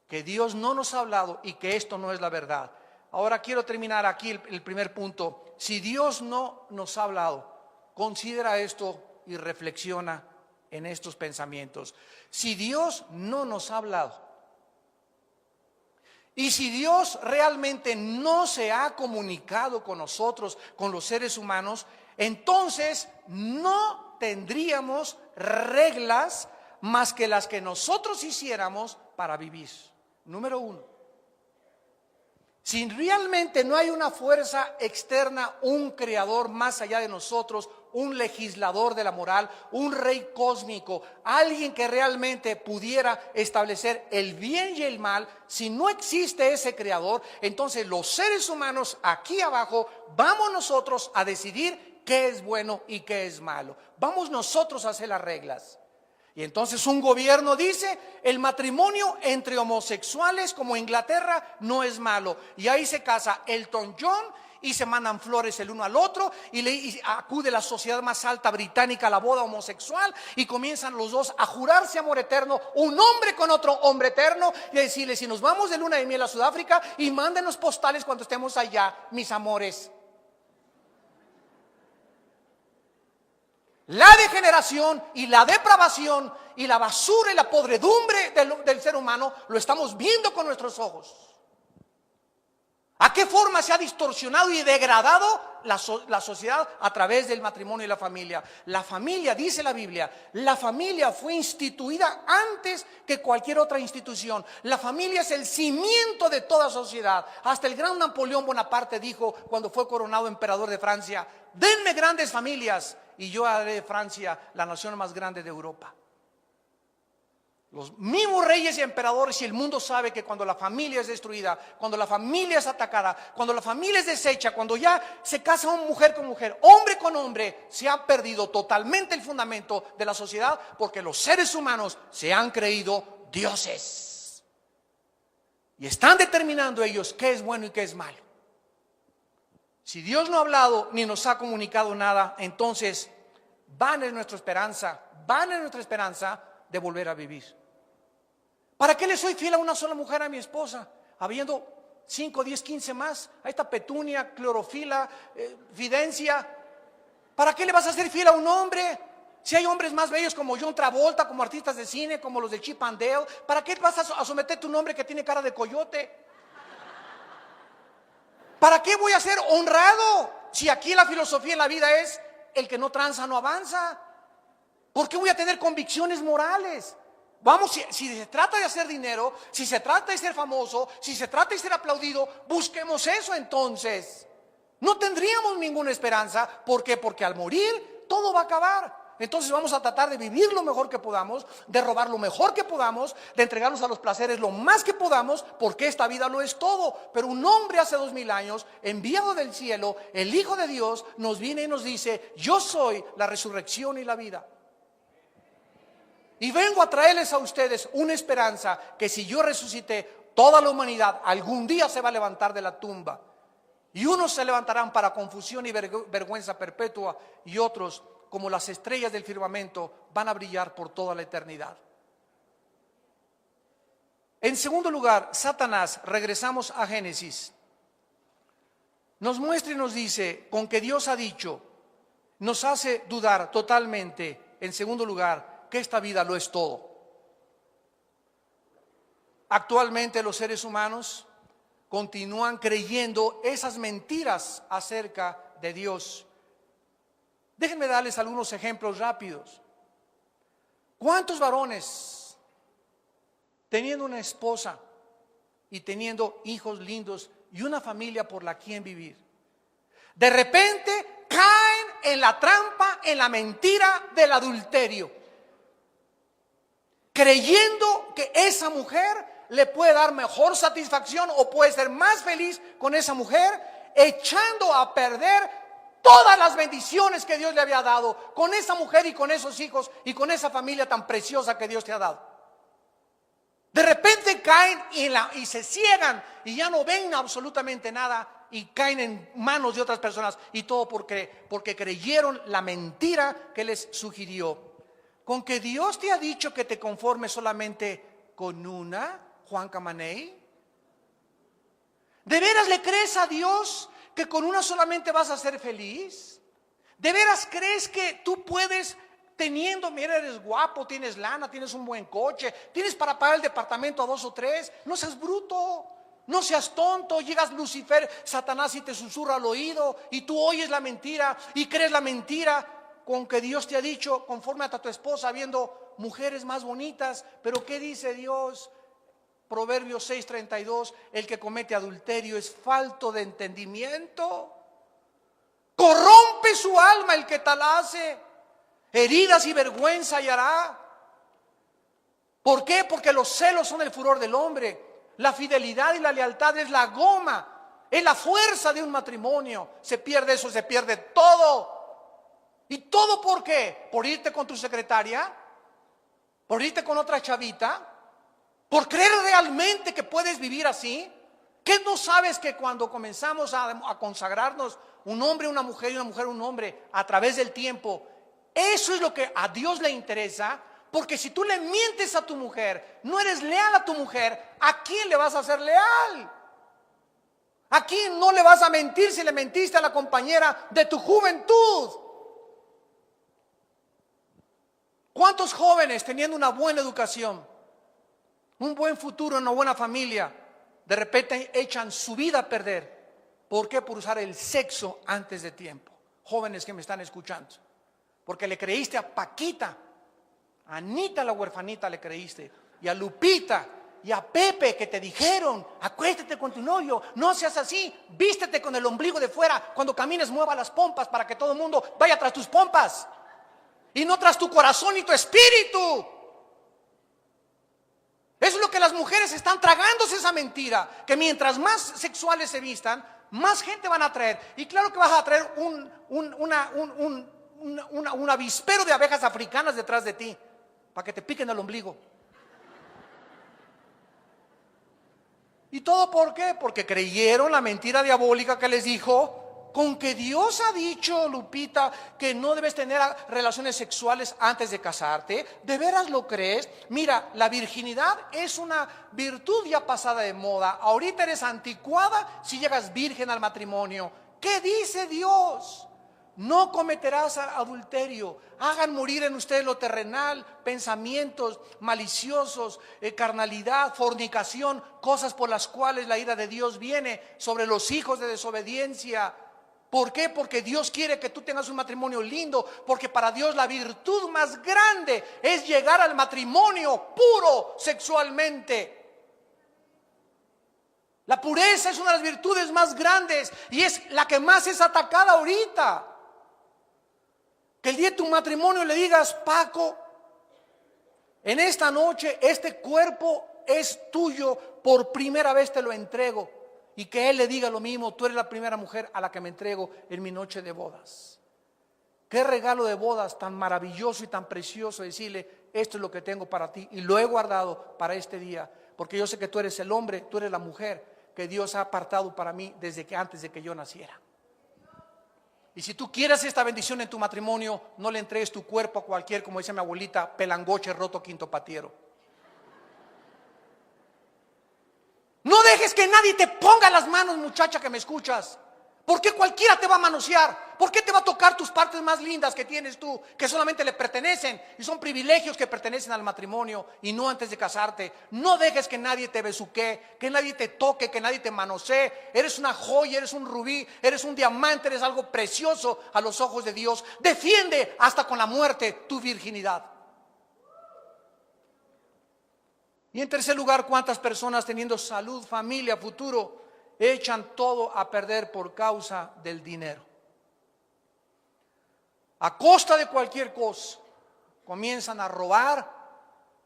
que Dios no nos ha hablado y que esto no es la verdad. Ahora quiero terminar aquí el primer punto. Si Dios no nos ha hablado, considera esto y reflexiona en estos pensamientos. Si Dios no nos ha hablado y si Dios realmente no se ha comunicado con nosotros, con los seres humanos, entonces no tendríamos reglas más que las que nosotros hiciéramos para vivir. Número uno, si realmente no hay una fuerza externa, un creador más allá de nosotros, un legislador de la moral, un rey cósmico, alguien que realmente pudiera establecer el bien y el mal, si no existe ese creador, entonces los seres humanos aquí abajo vamos nosotros a decidir qué es bueno y qué es malo. Vamos nosotros a hacer las reglas. Y entonces un gobierno dice, el matrimonio entre homosexuales como Inglaterra no es malo. Y ahí se casa Elton John y se mandan flores el uno al otro y acude la sociedad más alta británica a la boda homosexual y comienzan los dos a jurarse amor eterno, un hombre con otro hombre eterno, y decirle, si nos vamos de luna de miel a Sudáfrica, y mándenos postales cuando estemos allá, mis amores. La degeneración y la depravación y la basura y la podredumbre del ser humano lo estamos viendo con nuestros ojos. ¿A qué forma se ha distorsionado y degradado la sociedad a través del matrimonio y la familia? La familia, dice la Biblia, la familia fue instituida antes que cualquier otra institución. La familia es el cimiento de toda sociedad. Hasta el gran Napoleón Bonaparte dijo cuando fue coronado emperador de Francia, denme grandes familias y yo haré de Francia la nación más grande de Europa. Los mismos reyes y emperadores, y el mundo sabe que cuando la familia es destruida, cuando la familia es atacada, cuando la familia es deshecha, cuando ya se casa una mujer con mujer, hombre con hombre, se ha perdido totalmente el fundamento de la sociedad, porque los seres humanos se han creído dioses y están determinando ellos qué es bueno y qué es malo. Si Dios no ha hablado ni nos ha comunicado nada, entonces vana es nuestra esperanza de volver a vivir. ¿Para qué le soy fiel a una sola mujer, a mi esposa, habiendo 5, 10, 15 más? A esta Petunia, Clorofila, Fidencia. ¿Para qué le vas a ser fiel a un hombre? Si hay hombres más bellos como John Travolta, como artistas de cine, como los de Chip and Dale, ¿para qué vas a someter tu nombre que tiene cara de coyote? ¿Para qué voy a ser honrado? Si aquí la filosofía en la vida es el que no tranza no avanza. ¿Por qué voy a tener convicciones morales? Vamos, si se trata de hacer dinero, si se trata de ser famoso, si se trata de ser aplaudido, busquemos eso entonces. No tendríamos ninguna esperanza. ¿Por qué? Porque al morir todo va a acabar. Entonces vamos a tratar de vivir lo mejor que podamos, de robar lo mejor que podamos, de entregarnos a los placeres lo más que podamos, porque esta vida lo es todo. Pero un hombre hace 2000 años, enviado del cielo, el Hijo de Dios, nos viene y nos dice: yo soy la resurrección y la vida. Y vengo a traerles a ustedes una esperanza, que si yo resucité, toda la humanidad algún día se va a levantar de la tumba. Y unos se levantarán para confusión y vergüenza perpetua, y otros, como las estrellas del firmamento, van a brillar por toda la eternidad. En segundo lugar, Satanás, regresamos a Génesis, nos muestra y nos dice, con que Dios ha dicho, nos hace dudar totalmente, en segundo lugar, que esta vida lo es todo. Actualmente los seres humanos continúan creyendo esas mentiras acerca de Dios. Déjenme darles algunos ejemplos rápidos. ¿Cuántos varones, teniendo una esposa y teniendo hijos lindos y una familia por la quien vivir, de repente caen en la trampa, en la mentira del adulterio, creyendo que esa mujer le puede dar mejor satisfacción o puede ser más feliz con esa mujer, echando a perder todas las bendiciones que Dios le había dado con esa mujer y con esos hijos y con esa familia tan preciosa que Dios te ha dado. De repente caen y se ciegan y ya no ven absolutamente nada y caen en manos de otras personas, y todo porque creyeron la mentira que les sugirió. Con que Dios te ha dicho que te conformes solamente con una, Juan Camaney. ¿De veras le crees a Dios que con una solamente vas a ser feliz? ¿De veras crees que tú puedes, teniendo, mira, eres guapo, tienes lana, tienes un buen coche, tienes para pagar el departamento a 2 o 3? No seas bruto, no seas tonto. Llegas Lucifer, Satanás, y te susurra al oído y tú oyes la mentira y crees la mentira. Con que Dios te ha dicho, confórmate a tu esposa viendo mujeres más bonitas. Pero ¿qué dice Dios? Proverbios 6:32, el que comete adulterio es falto de entendimiento. Corrompe su alma el que tal hace, heridas y vergüenza hallará. ¿Por qué? Porque los celos son el furor del hombre. La fidelidad y la lealtad es la goma, es la fuerza de un matrimonio. Se pierde eso, se pierde todo. ¿Y todo por qué? ¿Por irte con tu secretaria? ¿Por irte con otra chavita? ¿Por creer realmente que puedes vivir así? ¿Qué no sabes que cuando comenzamos a consagrarnos, un hombre, una mujer y una mujer, un hombre, a través del tiempo, eso es lo que a Dios le interesa? Porque si tú le mientes a tu mujer, no eres leal a tu mujer, ¿a quién le vas a ser leal? ¿A quién no le vas a mentir si le mentiste a la compañera de tu juventud? ¿Cuántos jóvenes teniendo una buena educación, un buen futuro, una buena familia, de repente echan su vida a perder? ¿Por qué? Por usar el sexo antes de tiempo. Jóvenes que me están escuchando, porque le creíste a Paquita, a Anita la huerfanita le creíste, y a Lupita y a Pepe, que te dijeron: acuéstate con tu novio, no seas así, vístete con el ombligo de fuera, cuando camines mueva las pompas para que todo el mundo vaya tras tus pompas y no tras tu corazón y tu espíritu. Eso es lo que las mujeres están tragándose, esa mentira, que mientras más sexuales se vistan, más gente van a traer. Y claro que vas a traer un avispero de abejas africanas detrás de ti para que te piquen el ombligo. ¿Y todo por qué? Porque creyeron la mentira diabólica que les dijo: con que Dios ha dicho, Lupita, que no debes tener relaciones sexuales antes de casarte. ¿De veras lo crees? Mira, la virginidad es una virtud ya pasada de moda. Ahorita eres anticuada si llegas virgen al matrimonio. ¿Qué dice Dios? No cometerás adulterio. Hagan morir en ustedes lo terrenal, pensamientos maliciosos, carnalidad, fornicación, cosas por las cuales la ira de Dios viene sobre los hijos de desobediencia. ¿Por qué? Porque Dios quiere que tú tengas un matrimonio lindo, porque para Dios la virtud más grande es llegar al matrimonio puro sexualmente. La pureza es una de las virtudes más grandes y es la que más es atacada ahorita. Que el día de tu matrimonio le digas: Paco, en esta noche este cuerpo es tuyo, por primera vez te lo entrego. Y que él le diga lo mismo: tú eres la primera mujer a la que me entrego en mi noche de bodas. Qué regalo de bodas tan maravilloso y tan precioso, decirle: esto es lo que tengo para ti y lo he guardado para este día, porque yo sé que tú eres el hombre, tú eres la mujer que Dios ha apartado para mí desde que antes de que yo naciera. Y si tú quieres esta bendición en tu matrimonio, no le entregues tu cuerpo a cualquier, como dice mi abuelita, pelangoche roto quinto patiero. No dejes que nadie te ponga las manos, muchacha que me escuchas. ¿Por qué cualquiera te va a manosear? ¿Por qué te va a tocar tus partes más lindas que tienes tú, que solamente le pertenecen y son privilegios que pertenecen al matrimonio y no antes de casarte? No dejes que nadie te besuquee, que nadie te toque, que nadie te manosee. Eres una joya, eres un rubí, eres un diamante, eres algo precioso a los ojos de Dios. Defiende hasta con la muerte tu virginidad. Y en tercer lugar, ¿cuántas personas teniendo salud, familia, futuro, echan todo a perder por causa del dinero? A costa de cualquier cosa, comienzan a robar,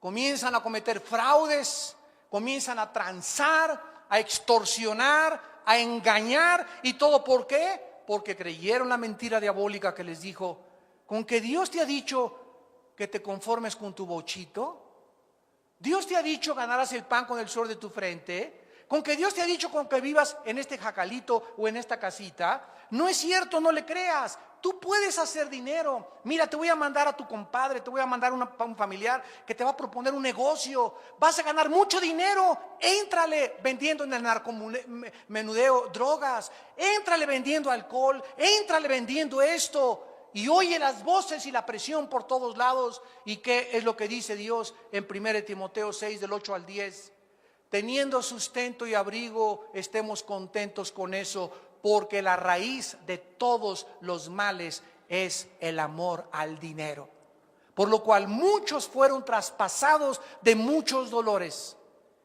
comienzan a cometer fraudes, comienzan a transar, a extorsionar, a engañar. ¿Y todo por qué? Porque creyeron la mentira diabólica que les dijo: con que Dios te ha dicho que te conformes con tu bochito, Dios te ha dicho ganarás el pan con el sudor de tu frente, con que Dios te ha dicho con que vivas en este jacalito o en esta casita. No es cierto, no le creas. Tú puedes hacer dinero. Mira, te voy a mandar a tu compadre, te voy a mandar a un familiar que te va a proponer un negocio. Vas a ganar mucho dinero. Éntrale vendiendo en el narcomenudeo drogas. Éntrale vendiendo alcohol. Éntrale vendiendo esto. Y oye las voces y la presión por todos lados. ¿Y qué es lo que dice Dios en 1 Timoteo 6, del 8 al 10? Teniendo sustento y abrigo, estemos contentos con eso, porque la raíz de todos los males es el amor al dinero. Por lo cual muchos fueron traspasados de muchos dolores,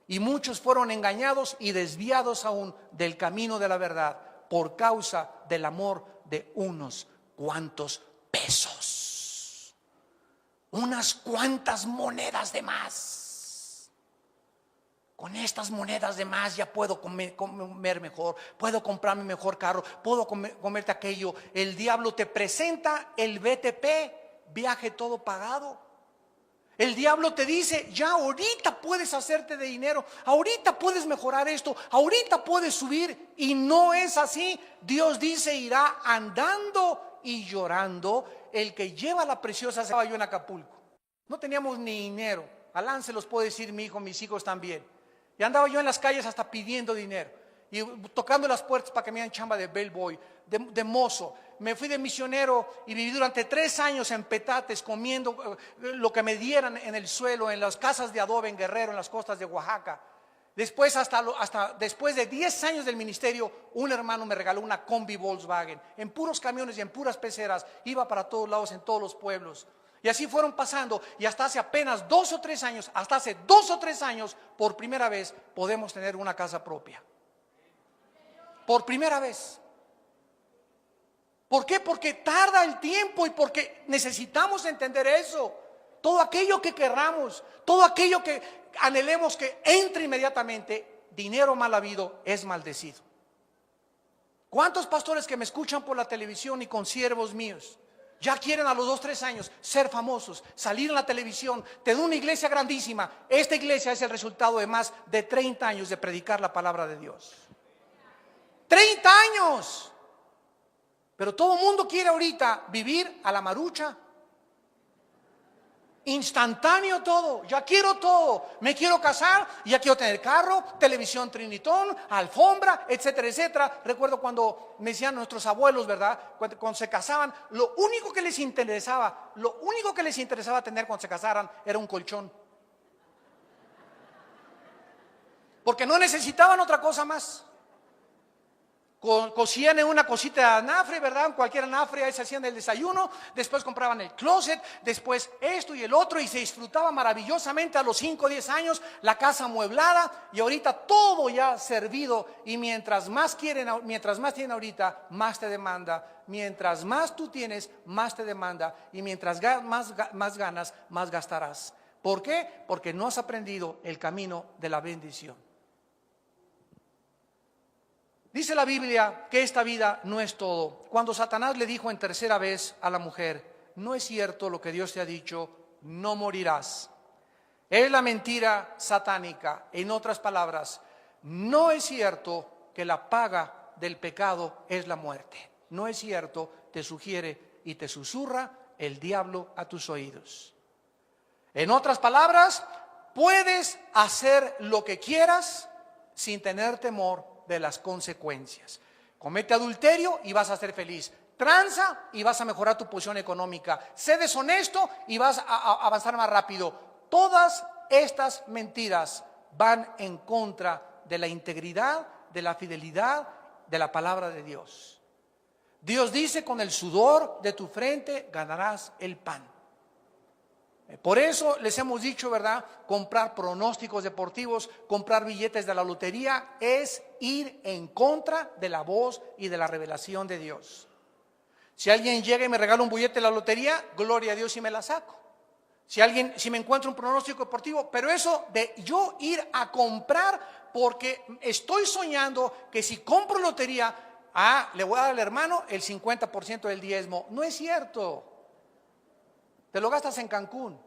y muchos fueron engañados y desviados aún del camino de la verdad, por causa del amor de unos cuantos pesos, unas cuantas monedas de más. Con estas monedas de más ya puedo comer mejor, puedo comprarme mejor carro, puedo comerte aquello. El diablo te presenta el BTP, viaje todo pagado. El diablo te dice: ya ahorita puedes hacerte de dinero, ahorita puedes mejorar esto, ahorita puedes subir. Y no es así. Dios dice: irá andando y llorando el que lleva la preciosa. Estaba yo en Acapulco, no teníamos ni dinero. Alán se los puede decir mi hijo, mis hijos también. Y andaba yo en las calles hasta pidiendo dinero y tocando las puertas para que me dieran chamba de bellboy, de mozo. Me fui de misionero y viví durante 3 años en petates, comiendo lo que me dieran en el suelo, en las casas de adobe en Guerrero, en las costas de Oaxaca. Después, hasta después de 10 años del ministerio, un hermano me regaló una combi Volkswagen, en puros camiones y en puras peceras. Iba para todos lados, en todos los pueblos. Y así fueron pasando, y hasta hace apenas 2 o 3 años, por primera vez podemos tener una casa propia. Por primera vez. ¿Por qué? Porque tarda el tiempo y porque necesitamos entender eso. Todo aquello que querramos, todo aquello que anhelemos que entre inmediatamente, dinero mal habido es maldecido. ¿Cuántos pastores que me escuchan por la televisión y consiervos míos ya quieren a los 2 o 3 años ser famosos, salir en la televisión, tener una iglesia grandísima? Esta iglesia es el resultado de más de 30 años de predicar la palabra de Dios. 30 años. Pero todo el mundo quiere ahorita vivir a la marucha. Instantáneo todo, ya quiero todo. Me quiero casar, ya quiero tener carro, televisión Trinitón, alfombra, etcétera, etcétera. Recuerdo cuando me decían nuestros abuelos, ¿verdad? Cuando se casaban, lo único que les interesaba tener cuando se casaran era un colchón. Porque no necesitaban otra cosa más. Cocían en una cosita de anafre, ¿verdad? Cualquier anafre, ahí se hacían el desayuno, después compraban el closet, después esto y el otro, y se disfrutaba maravillosamente a los 5 o 10 años, la casa amueblada, y ahorita todo ya servido, y mientras más tienen ahorita, más te demanda, mientras más tú tienes, más te demanda, y mientras más ganas, más gastarás. ¿Por qué? Porque no has aprendido el camino de la bendición. Dice la Biblia que esta vida no es todo. Cuando Satanás le dijo en tercera vez a la mujer, no es cierto lo que Dios te ha dicho, no morirás. Es la mentira satánica. En otras palabras, no es cierto que la paga del pecado es la muerte. No es cierto, te sugiere y te susurra el diablo a tus oídos. En otras palabras, puedes hacer lo que quieras sin tener temor de las consecuencias. Comete adulterio y vas a ser feliz. Tranza y vas a mejorar tu posición económica. Sé deshonesto y vas a avanzar más rápido. Todas estas mentiras van en contra de la integridad, de la fidelidad, de la palabra de Dios. Dios dice, con el sudor de tu frente ganarás el pan. Por eso les hemos dicho, ¿verdad? Comprar pronósticos deportivos, comprar billetes de la lotería es ir en contra de la voz y de la revelación de Dios. Si alguien llega y me regala un billete de la lotería, gloria a Dios y me la saco. Si me encuentro un pronóstico deportivo, pero eso de yo ir a comprar porque estoy soñando que si compro lotería, le voy a dar al hermano el 50% del diezmo. No es cierto. Te lo gastas en Cancún.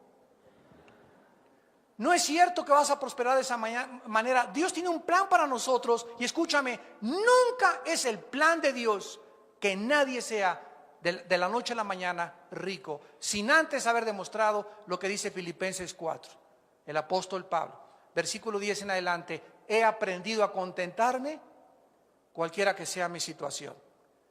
No es cierto que vas a prosperar de esa manera. Dios tiene un plan para nosotros. Y escúchame, nunca es el plan de Dios que nadie sea de la noche a la mañana rico, sin antes haber demostrado lo que dice Filipenses 4. El apóstol Pablo, versículo 10 en adelante: he aprendido a contentarme cualquiera que sea mi situación.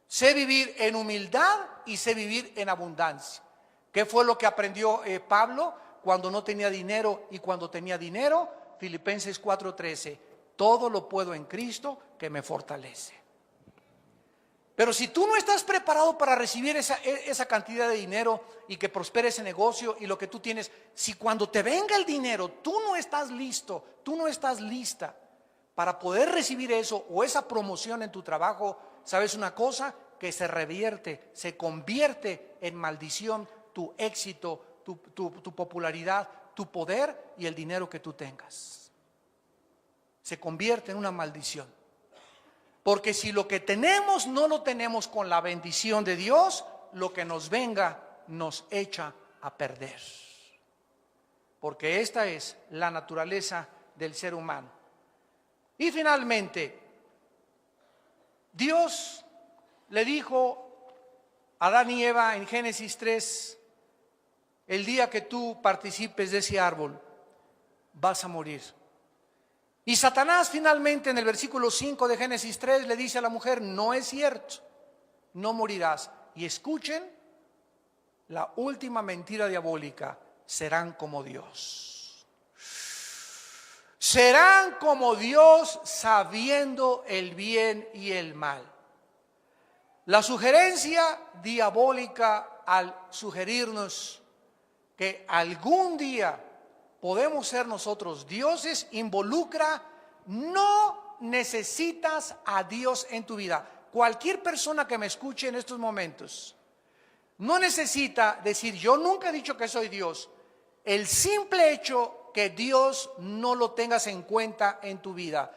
Sé vivir en humildad y sé vivir en abundancia. ¿Qué fue lo que aprendió Pablo cuando no tenía dinero y cuando tenía dinero? Filipenses 4:13, todo lo puedo en Cristo que me fortalece. Pero si tú no estás preparado para recibir esa cantidad de dinero y que prospere ese negocio y lo que tú tienes, si cuando te venga el dinero tú no estás listo, tú no estás lista para poder recibir eso o esa promoción en tu trabajo, ¿sabes una cosa? Que se revierte, se convierte en maldición tu éxito, tu popularidad, tu poder y el dinero que tú tengas. Se convierte en una maldición. Porque si lo que tenemos no lo tenemos con la bendición de Dios, lo que nos venga nos echa a perder. Porque esta es la naturaleza del ser humano. Y finalmente, Dios le dijo a Adán y Eva en Génesis 3, el día que tú participes de ese árbol, vas a morir. Y Satanás finalmente en el versículo 5 de Génesis 3 le dice a la mujer, no es cierto, no morirás. Y escuchen la última mentira diabólica, serán como Dios. Serán como Dios sabiendo el bien y el mal. La sugerencia diabólica al sugerirnos que algún día podemos ser nosotros dioses, involucra, no necesitas a Dios en tu vida. Cualquier persona que me escuche en estos momentos no necesita decir, yo nunca he dicho que soy Dios. El simple hecho que Dios no lo tengas en cuenta en tu vida.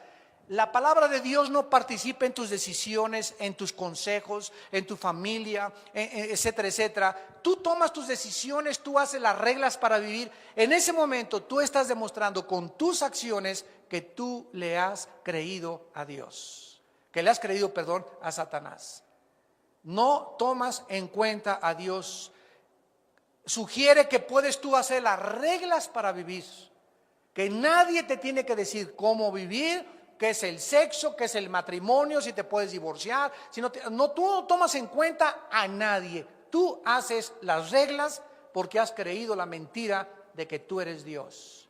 La palabra de Dios no participa en tus decisiones, en tus consejos, en tu familia, etcétera, etcétera. Tú tomas tus decisiones, tú haces las reglas para vivir. En ese momento tú estás demostrando con tus acciones que tú le has creído a Dios. Que le has creído, a Satanás. No tomas en cuenta a Dios. Sugiere que puedes tú hacer las reglas para vivir. Que nadie te tiene que decir cómo vivir, qué es el sexo, qué es el matrimonio, si te puedes divorciar. Tú no tomas en cuenta a nadie. Tú haces las reglas porque has creído la mentira de que tú eres Dios.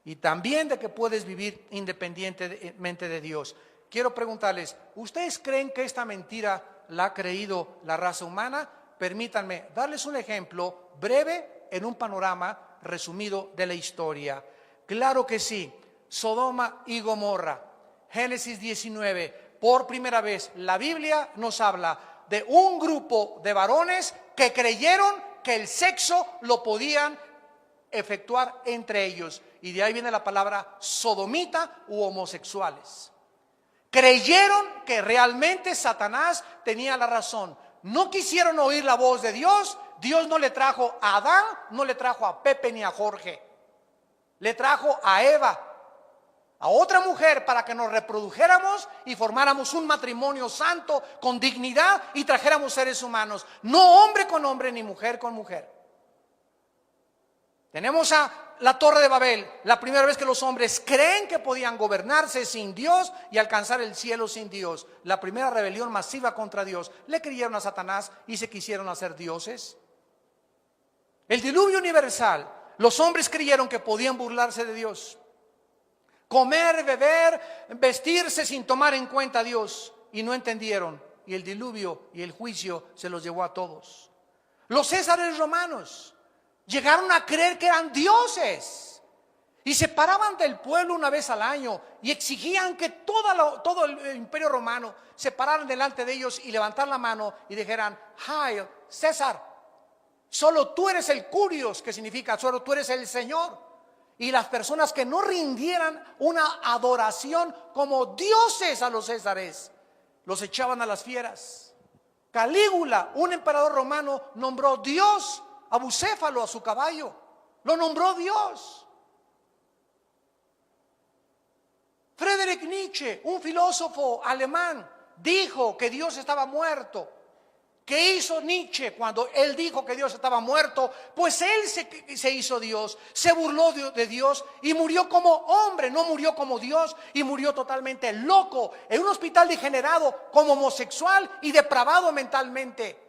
Y también de que puedes vivir independientemente de Dios. quiero preguntarles, ¿ustedes creen que esta mentira la ha creído la raza humana? Permítanme darles un ejemplo breve en un panorama resumido de la historia. Claro que sí, Sodoma y Gomorra, Génesis 19, por primera vez la Biblia nos habla de un grupo de varones que creyeron que el sexo lo podían efectuar entre ellos. Y de ahí viene la palabra sodomita u homosexuales. Creyeron que realmente Satanás tenía la razón. No quisieron oír la voz de Dios. Dios no le trajo a Adán, no le trajo a Pepe ni a Jorge. Le trajo a Eva, a otra mujer, para que nos reprodujéramos y formáramos un matrimonio santo con dignidad y trajéramos seres humanos. No hombre con hombre ni mujer con mujer. Tenemos a la Torre de Babel, la primera vez que los hombres creen que podían gobernarse sin Dios y alcanzar el cielo sin Dios. La primera rebelión masiva contra Dios. Le creyeron a Satanás y se quisieron hacer dioses. El diluvio universal. Los hombres creyeron que podían burlarse de Dios. Comer, beber, vestirse sin tomar en cuenta a Dios. Y no entendieron. Y el diluvio y el juicio se los llevó a todos. Los césares romanos llegaron a creer que eran dioses y se paraban del pueblo una vez al año y exigían que todo el imperio romano se pararan delante de ellos y levantar la mano y dijeran: Hail César, solo tú eres el Curios, que significa solo tú eres el Señor. Y las personas que no rindieran una adoración como dioses a los césares, los echaban a las fieras. Calígula, un emperador romano, nombró Dios a Bucéfalo, a su caballo. Lo nombró Dios. Friedrich Nietzsche, un filósofo alemán, dijo que Dios estaba muerto. ¿Qué hizo Nietzsche cuando él dijo que Dios estaba muerto? Pues él se hizo Dios, se burló de Dios y murió como hombre, no murió como Dios, y murió totalmente loco en un hospital degenerado, como homosexual y depravado mentalmente.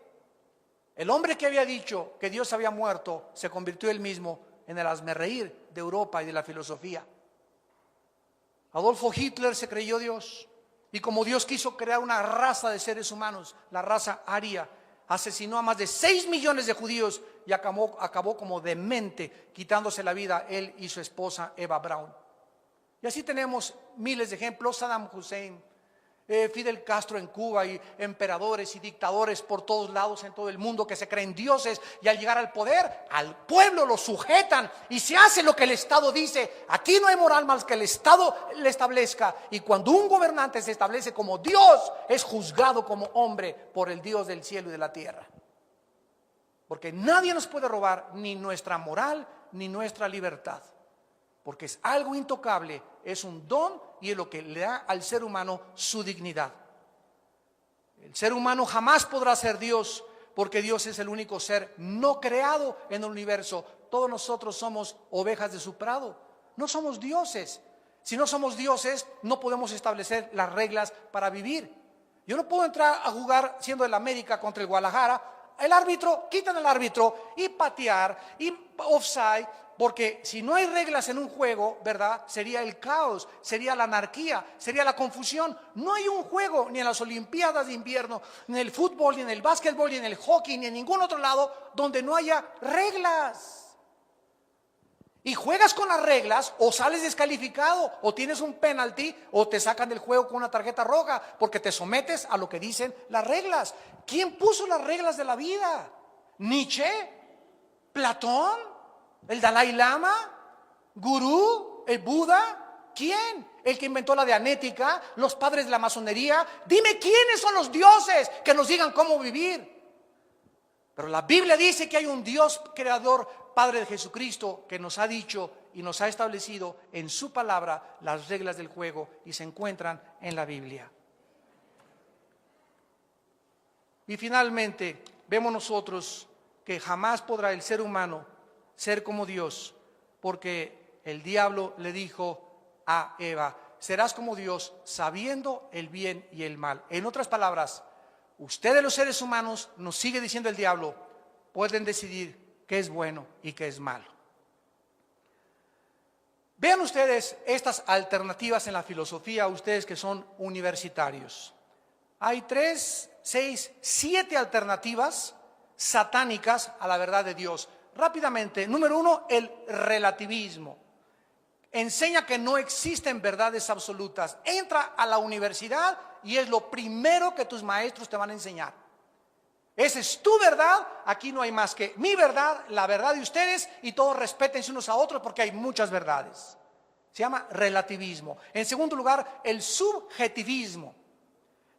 El hombre que había dicho que Dios había muerto se convirtió él mismo en el hazmerreír de Europa y de la filosofía. Adolfo Hitler se creyó Dios. Y como Dios quiso crear una raza de seres humanos, la raza aria, asesinó a más de 6 millones de judíos y acabó como demente, quitándose la vida él y su esposa Eva Braun. Y así tenemos miles de ejemplos: Saddam Hussein, Fidel Castro en Cuba, y emperadores y dictadores por todos lados en todo el mundo que se creen dioses, y al llegar al poder, al pueblo lo sujetan y se hace lo que el Estado dice. Aquí no hay moral más que el Estado le establezca, y cuando un gobernante se establece como Dios, es juzgado como hombre por el Dios del cielo y de la tierra. Porque nadie nos puede robar ni nuestra moral ni nuestra libertad, porque es algo intocable, es un don y es lo que le da al ser humano su dignidad. El ser humano jamás podrá ser Dios, porque Dios es el único ser no creado en el universo. Todos nosotros somos ovejas de su prado, no somos dioses. Si no somos dioses, no podemos establecer las reglas para vivir. Yo no puedo entrar a jugar siendo el América contra el Guadalajara, el árbitro, quitan al árbitro y patear y offside. Porque si no hay reglas en un juego, ¿verdad? Sería el caos, sería la anarquía, sería la confusión. No hay un juego, ni en las Olimpiadas de invierno, ni en el fútbol, ni en el básquetbol, ni en el hockey, ni en ningún otro lado donde no haya reglas. Y juegas con las reglas, o sales descalificado, o tienes un penalti, o te sacan del juego con una tarjeta roja, porque te sometes a lo que dicen las reglas. ¿Quién puso las reglas de la vida? ¿Nietzsche? ¿Platón? ¿El Dalai Lama? ¿Gurú? ¿El Buda? ¿Quién? ¿El que inventó la dianética? ¿Los padres de la masonería? Dime quiénes son los dioses que nos digan cómo vivir. Pero la Biblia dice que hay un Dios creador, Padre de Jesucristo, que nos ha dicho y nos ha establecido en su palabra las reglas del juego, y se encuentran en la Biblia. Y finalmente vemos nosotros que jamás podrá el ser humano ser como Dios, porque el diablo le dijo a Eva: serás como Dios, sabiendo el bien y el mal. En otras palabras, ustedes los seres humanos, nos sigue diciendo el diablo, pueden decidir qué es bueno y qué es malo. Vean ustedes estas alternativas en la filosofía, ustedes que son universitarios. Hay 3, 6, 7 alternativas satánicas a la verdad de Dios. Rápidamente, número 1, el relativismo. Enseña que no existen verdades absolutas. Entra a la universidad y es lo primero que tus maestros te van a enseñar. Esa es tu verdad, aquí no hay más que mi verdad, la verdad de ustedes, y todos respétense unos a otros porque hay muchas verdades. Se llama relativismo. En segundo lugar, el subjetivismo,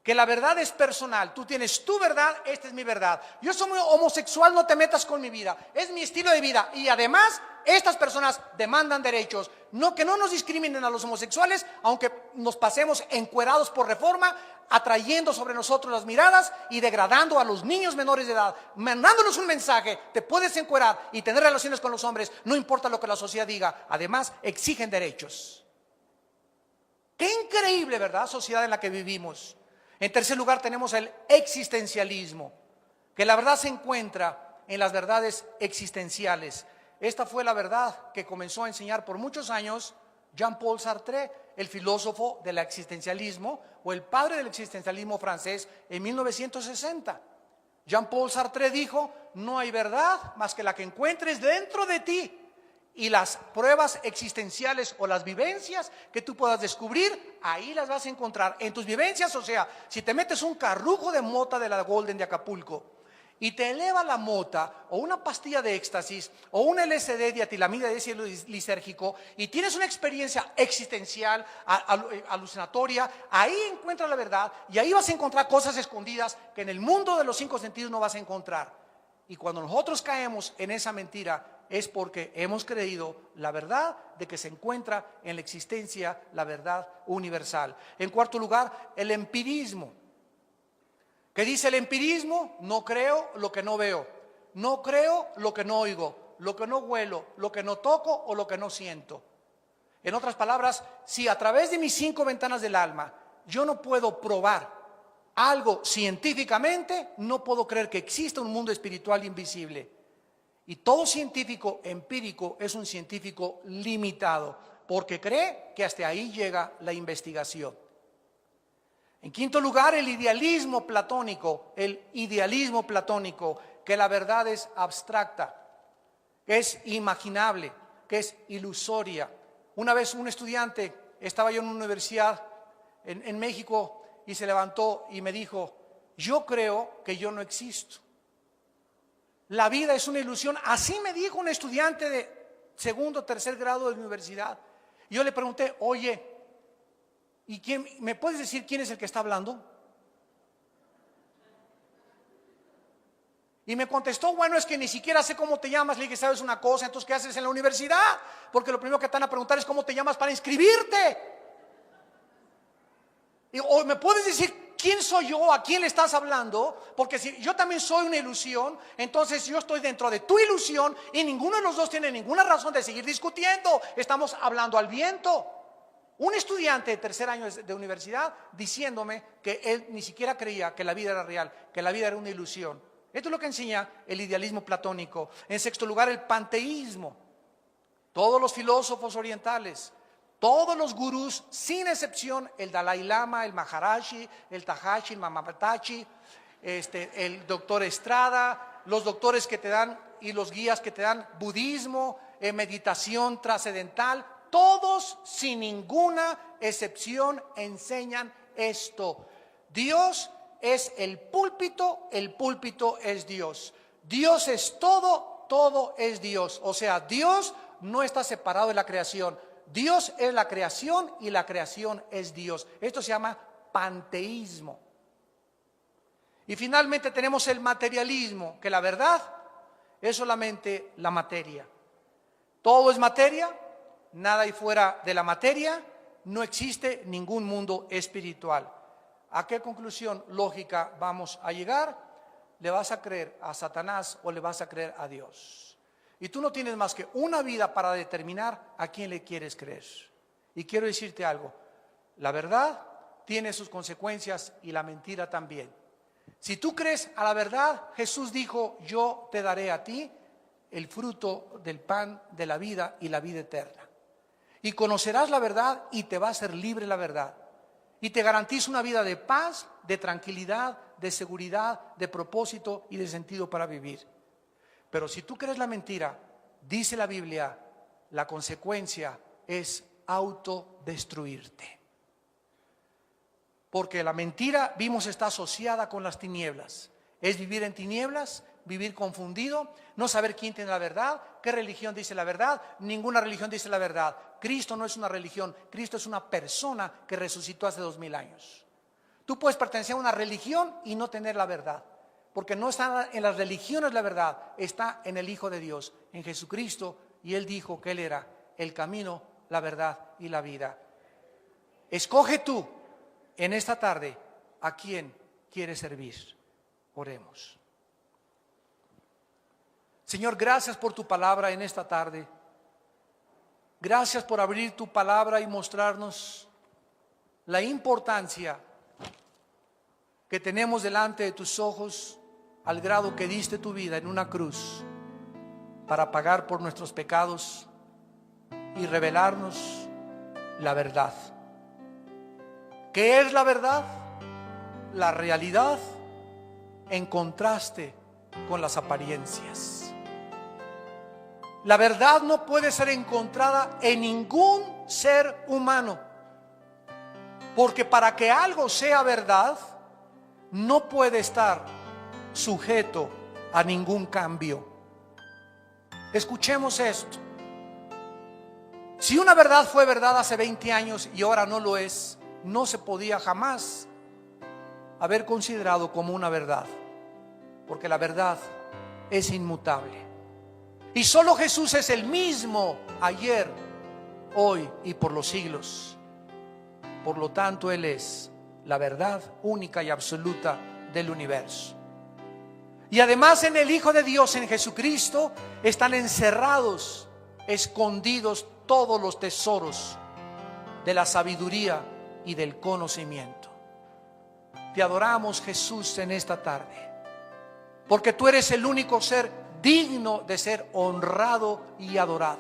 que la verdad es personal. Tú tienes tu verdad, esta es mi verdad. Yo soy homosexual, no te metas con mi vida, es mi estilo de vida. Y además, estas personas demandan derechos. No, que no nos discriminen a los homosexuales, aunque nos pasemos encuerados por Reforma, atrayendo sobre nosotros las miradas y degradando a los niños menores de edad, mandándonos un mensaje: te puedes encuerar y tener relaciones con los hombres, no importa lo que la sociedad diga. Además, exigen derechos. Qué increíble, ¿verdad?, sociedad en la que vivimos. En tercer lugar, tenemos el existencialismo, que la verdad se encuentra en las verdades existenciales. Esta fue la verdad que comenzó a enseñar por muchos años Jean-Paul Sartre, el filósofo del existencialismo, o el padre del existencialismo francés, en 1960. Jean-Paul Sartre dijo: no hay verdad más que la que encuentres dentro de ti. Y las pruebas existenciales o las vivencias que tú puedas descubrir, ahí las vas a encontrar en tus vivencias. O sea, si te metes un carrujo de mota de la Golden de Acapulco y te eleva la mota, o una pastilla de éxtasis, o un LSD de atilamida de ácido lisérgico, y tienes una experiencia existencial, alucinatoria, ahí encuentras la verdad, y ahí vas a encontrar cosas escondidas que en el mundo de los 5 sentidos no vas a encontrar. Y cuando nosotros caemos en esa mentira, es porque hemos creído la verdad de que se encuentra en la existencia, la verdad universal. En cuarto lugar, el empirismo. ¿Qué dice el empirismo? No creo lo que no veo, no creo lo que no oigo, lo que no huelo, lo que no toco o lo que no siento. En otras palabras, si a través de mis 5 ventanas del alma yo no puedo probar algo científicamente, no puedo creer que exista un mundo espiritual invisible. Y todo científico empírico es un científico limitado, porque cree que hasta ahí llega la investigación. En quinto lugar, el idealismo platónico, que la verdad es abstracta, que es imaginable, que es ilusoria. Una vez un estudiante, estaba yo en una universidad en México, y se levantó y me dijo: yo creo que yo no existo. La vida es una ilusión. Así me dijo un estudiante de segundo o tercer grado de la universidad. Y yo le pregunté: oye, ¿y quién, me puedes decir quién es el que está hablando? Y me contestó: bueno, es que ni siquiera sé cómo te llamas. Le dije: ¿sabes una cosa? Entonces, ¿qué haces en la universidad? Porque lo primero que te van a preguntar es cómo te llamas para inscribirte. Y, o me puedes decir quién soy yo, a quién le estás hablando, porque si yo también soy una ilusión, entonces yo estoy dentro de tu ilusión y ninguno de los dos tiene ninguna razón de seguir discutiendo. Estamos hablando al viento. Un estudiante de tercer año de universidad diciéndome que él ni siquiera creía que la vida era real, que la vida era una ilusión. Esto es lo que enseña el idealismo platónico. En sexto lugar, el panteísmo. Todos los filósofos orientales, todos los gurús, sin excepción, el Dalai Lama, el Maharaji, el Tahashi, el Mamatachi, el doctor Estrada, los doctores que te dan y los guías que te dan budismo, meditación trascendental, todos sin ninguna excepción enseñan esto: Dios es el púlpito es Dios. Dios es todo, todo es Dios. O sea, Dios no está separado de la creación. Dios es la creación y la creación es Dios. Esto se llama panteísmo. Y finalmente tenemos el materialismo, que la verdad es solamente la materia. Todo es materia, nada hay fuera de la materia, no existe ningún mundo espiritual. ¿A qué conclusión lógica vamos a llegar? ¿Le vas a creer a Satanás o le vas a creer a Dios? Y tú no tienes más que una vida para determinar a quién le quieres creer. Y quiero decirte algo: la verdad tiene sus consecuencias y la mentira también. Si tú crees a la verdad, Jesús dijo: yo te daré a ti el fruto del pan de la vida y la vida eterna. Y conocerás la verdad y te va a hacer libre la verdad. Y te garantiza una vida de paz, de tranquilidad, de seguridad, de propósito y de sentido para vivir. Pero si tú crees la mentira, dice la Biblia, la consecuencia es autodestruirte. Porque la mentira, vimos, está asociada con las tinieblas. Es vivir en tinieblas, vivir confundido, no saber quién tiene la verdad, qué religión dice la verdad. Ninguna religión dice la verdad. Cristo no es una religión, Cristo es una persona que resucitó hace 2000 años. Tú puedes pertenecer a una religión y no tener la verdad, porque no está en las religiones la verdad, está en el Hijo de Dios, en Jesucristo, y Él dijo que Él era el camino, la verdad y la vida. Escoge tú en esta tarde a quién quieres servir. Oremos. Señor, gracias por tu palabra en esta tarde. Gracias por abrir tu palabra y mostrarnos la importancia que tenemos delante de tus ojos, al grado que diste tu vida en una cruz para pagar por nuestros pecados y revelarnos la verdad. ¿Qué es la verdad? La realidad en contraste con las apariencias. La verdad no puede ser encontrada en ningún ser humano, porque para que algo sea verdad, no puede estar sujeto a ningún cambio. Escuchemos esto. Si una verdad fue verdad hace 20 años y ahora no lo es, no se podía jamás haber considerado como una verdad, porque la verdad es inmutable. Y solo Jesús es el mismo ayer, hoy y por los siglos. Por lo tanto, Él es la verdad única y absoluta del universo. Y además en el Hijo de Dios, en Jesucristo, están encerrados, escondidos todos los tesoros de la sabiduría y del conocimiento. Te adoramos, Jesús, en esta tarde, porque tú eres el único ser digno de ser honrado y adorado.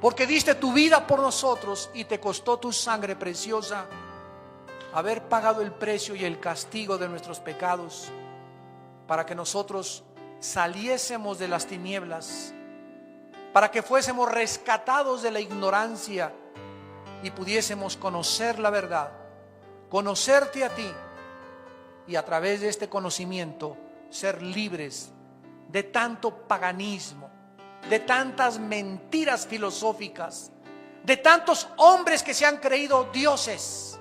Porque diste tu vida por nosotros y te costó tu sangre preciosa haber pagado el precio y el castigo de nuestros pecados, para que nosotros saliésemos de las tinieblas, para que fuésemos rescatados de la ignorancia y pudiésemos conocer la verdad, conocerte a ti, y a través de este conocimiento ser libres de tanto paganismo, de tantas mentiras filosóficas, de tantos hombres que se han creído dioses,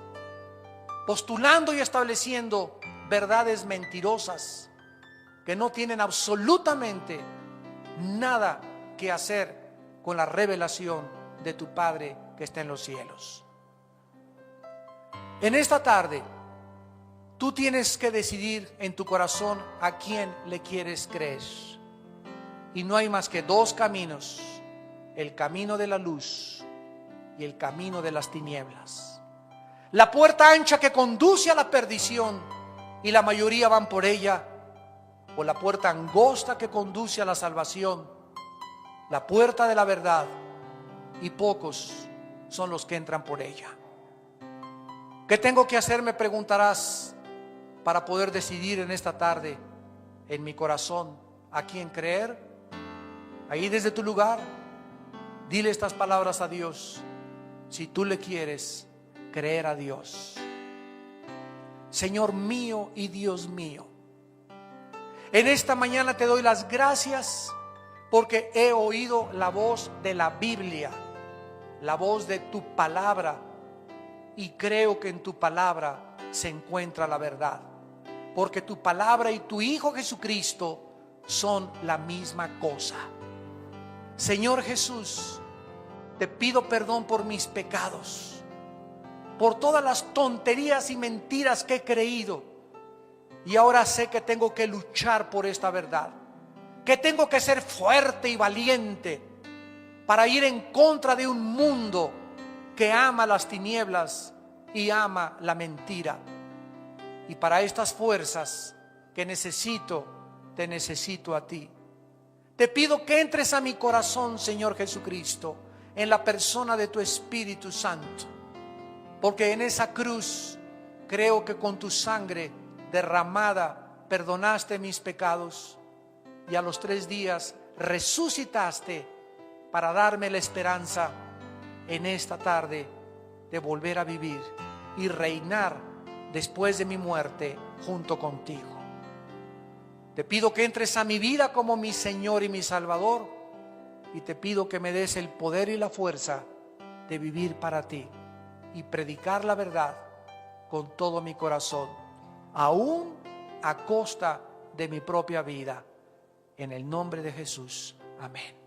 postulando y estableciendo verdades mentirosas que no tienen absolutamente nada que hacer con la revelación de tu Padre que está en los cielos. En esta tarde, tú tienes que decidir en tu corazón a quién le quieres creer. Y no hay más que dos caminos: el camino de la luz y el camino de las tinieblas. La puerta ancha que conduce a la perdición y la mayoría van por ella, o la puerta angosta que conduce a la salvación, la puerta de la verdad, y pocos son los que entran por ella. ¿Qué tengo que hacer?, me preguntarás, para poder decidir en esta tarde en mi corazón a quién creer. Ahí desde tu lugar, dile estas palabras a Dios, si tú le quieres creer a Dios. Señor mío y Dios mío, en esta mañana te doy las gracias porque he oído la voz de la Biblia, la voz de tu palabra, y creo que en tu palabra se encuentra la verdad, porque tu palabra y tu Hijo Jesucristo son la misma cosa. Señor Jesús, te pido perdón por mis pecados, por todas las tonterías y mentiras que he creído, y ahora sé que tengo que luchar por esta verdad, que tengo que ser fuerte y valiente para ir en contra de un mundo que ama las tinieblas y ama la mentira. Y para estas fuerzas que necesito, te necesito a ti. Te pido que entres a mi corazón, Señor Jesucristo, en la persona de tu Espíritu Santo. Porque en esa cruz creo que con tu sangre derramada perdonaste mis pecados y a los 3 días resucitaste para darme la esperanza en esta tarde de volver a vivir y reinar después de mi muerte junto contigo. Te pido que entres a mi vida como mi Señor y mi Salvador, y te pido que me des el poder y la fuerza de vivir para ti y predicar la verdad con todo mi corazón, aún a costa de mi propia vida. En el nombre de Jesús. Amén.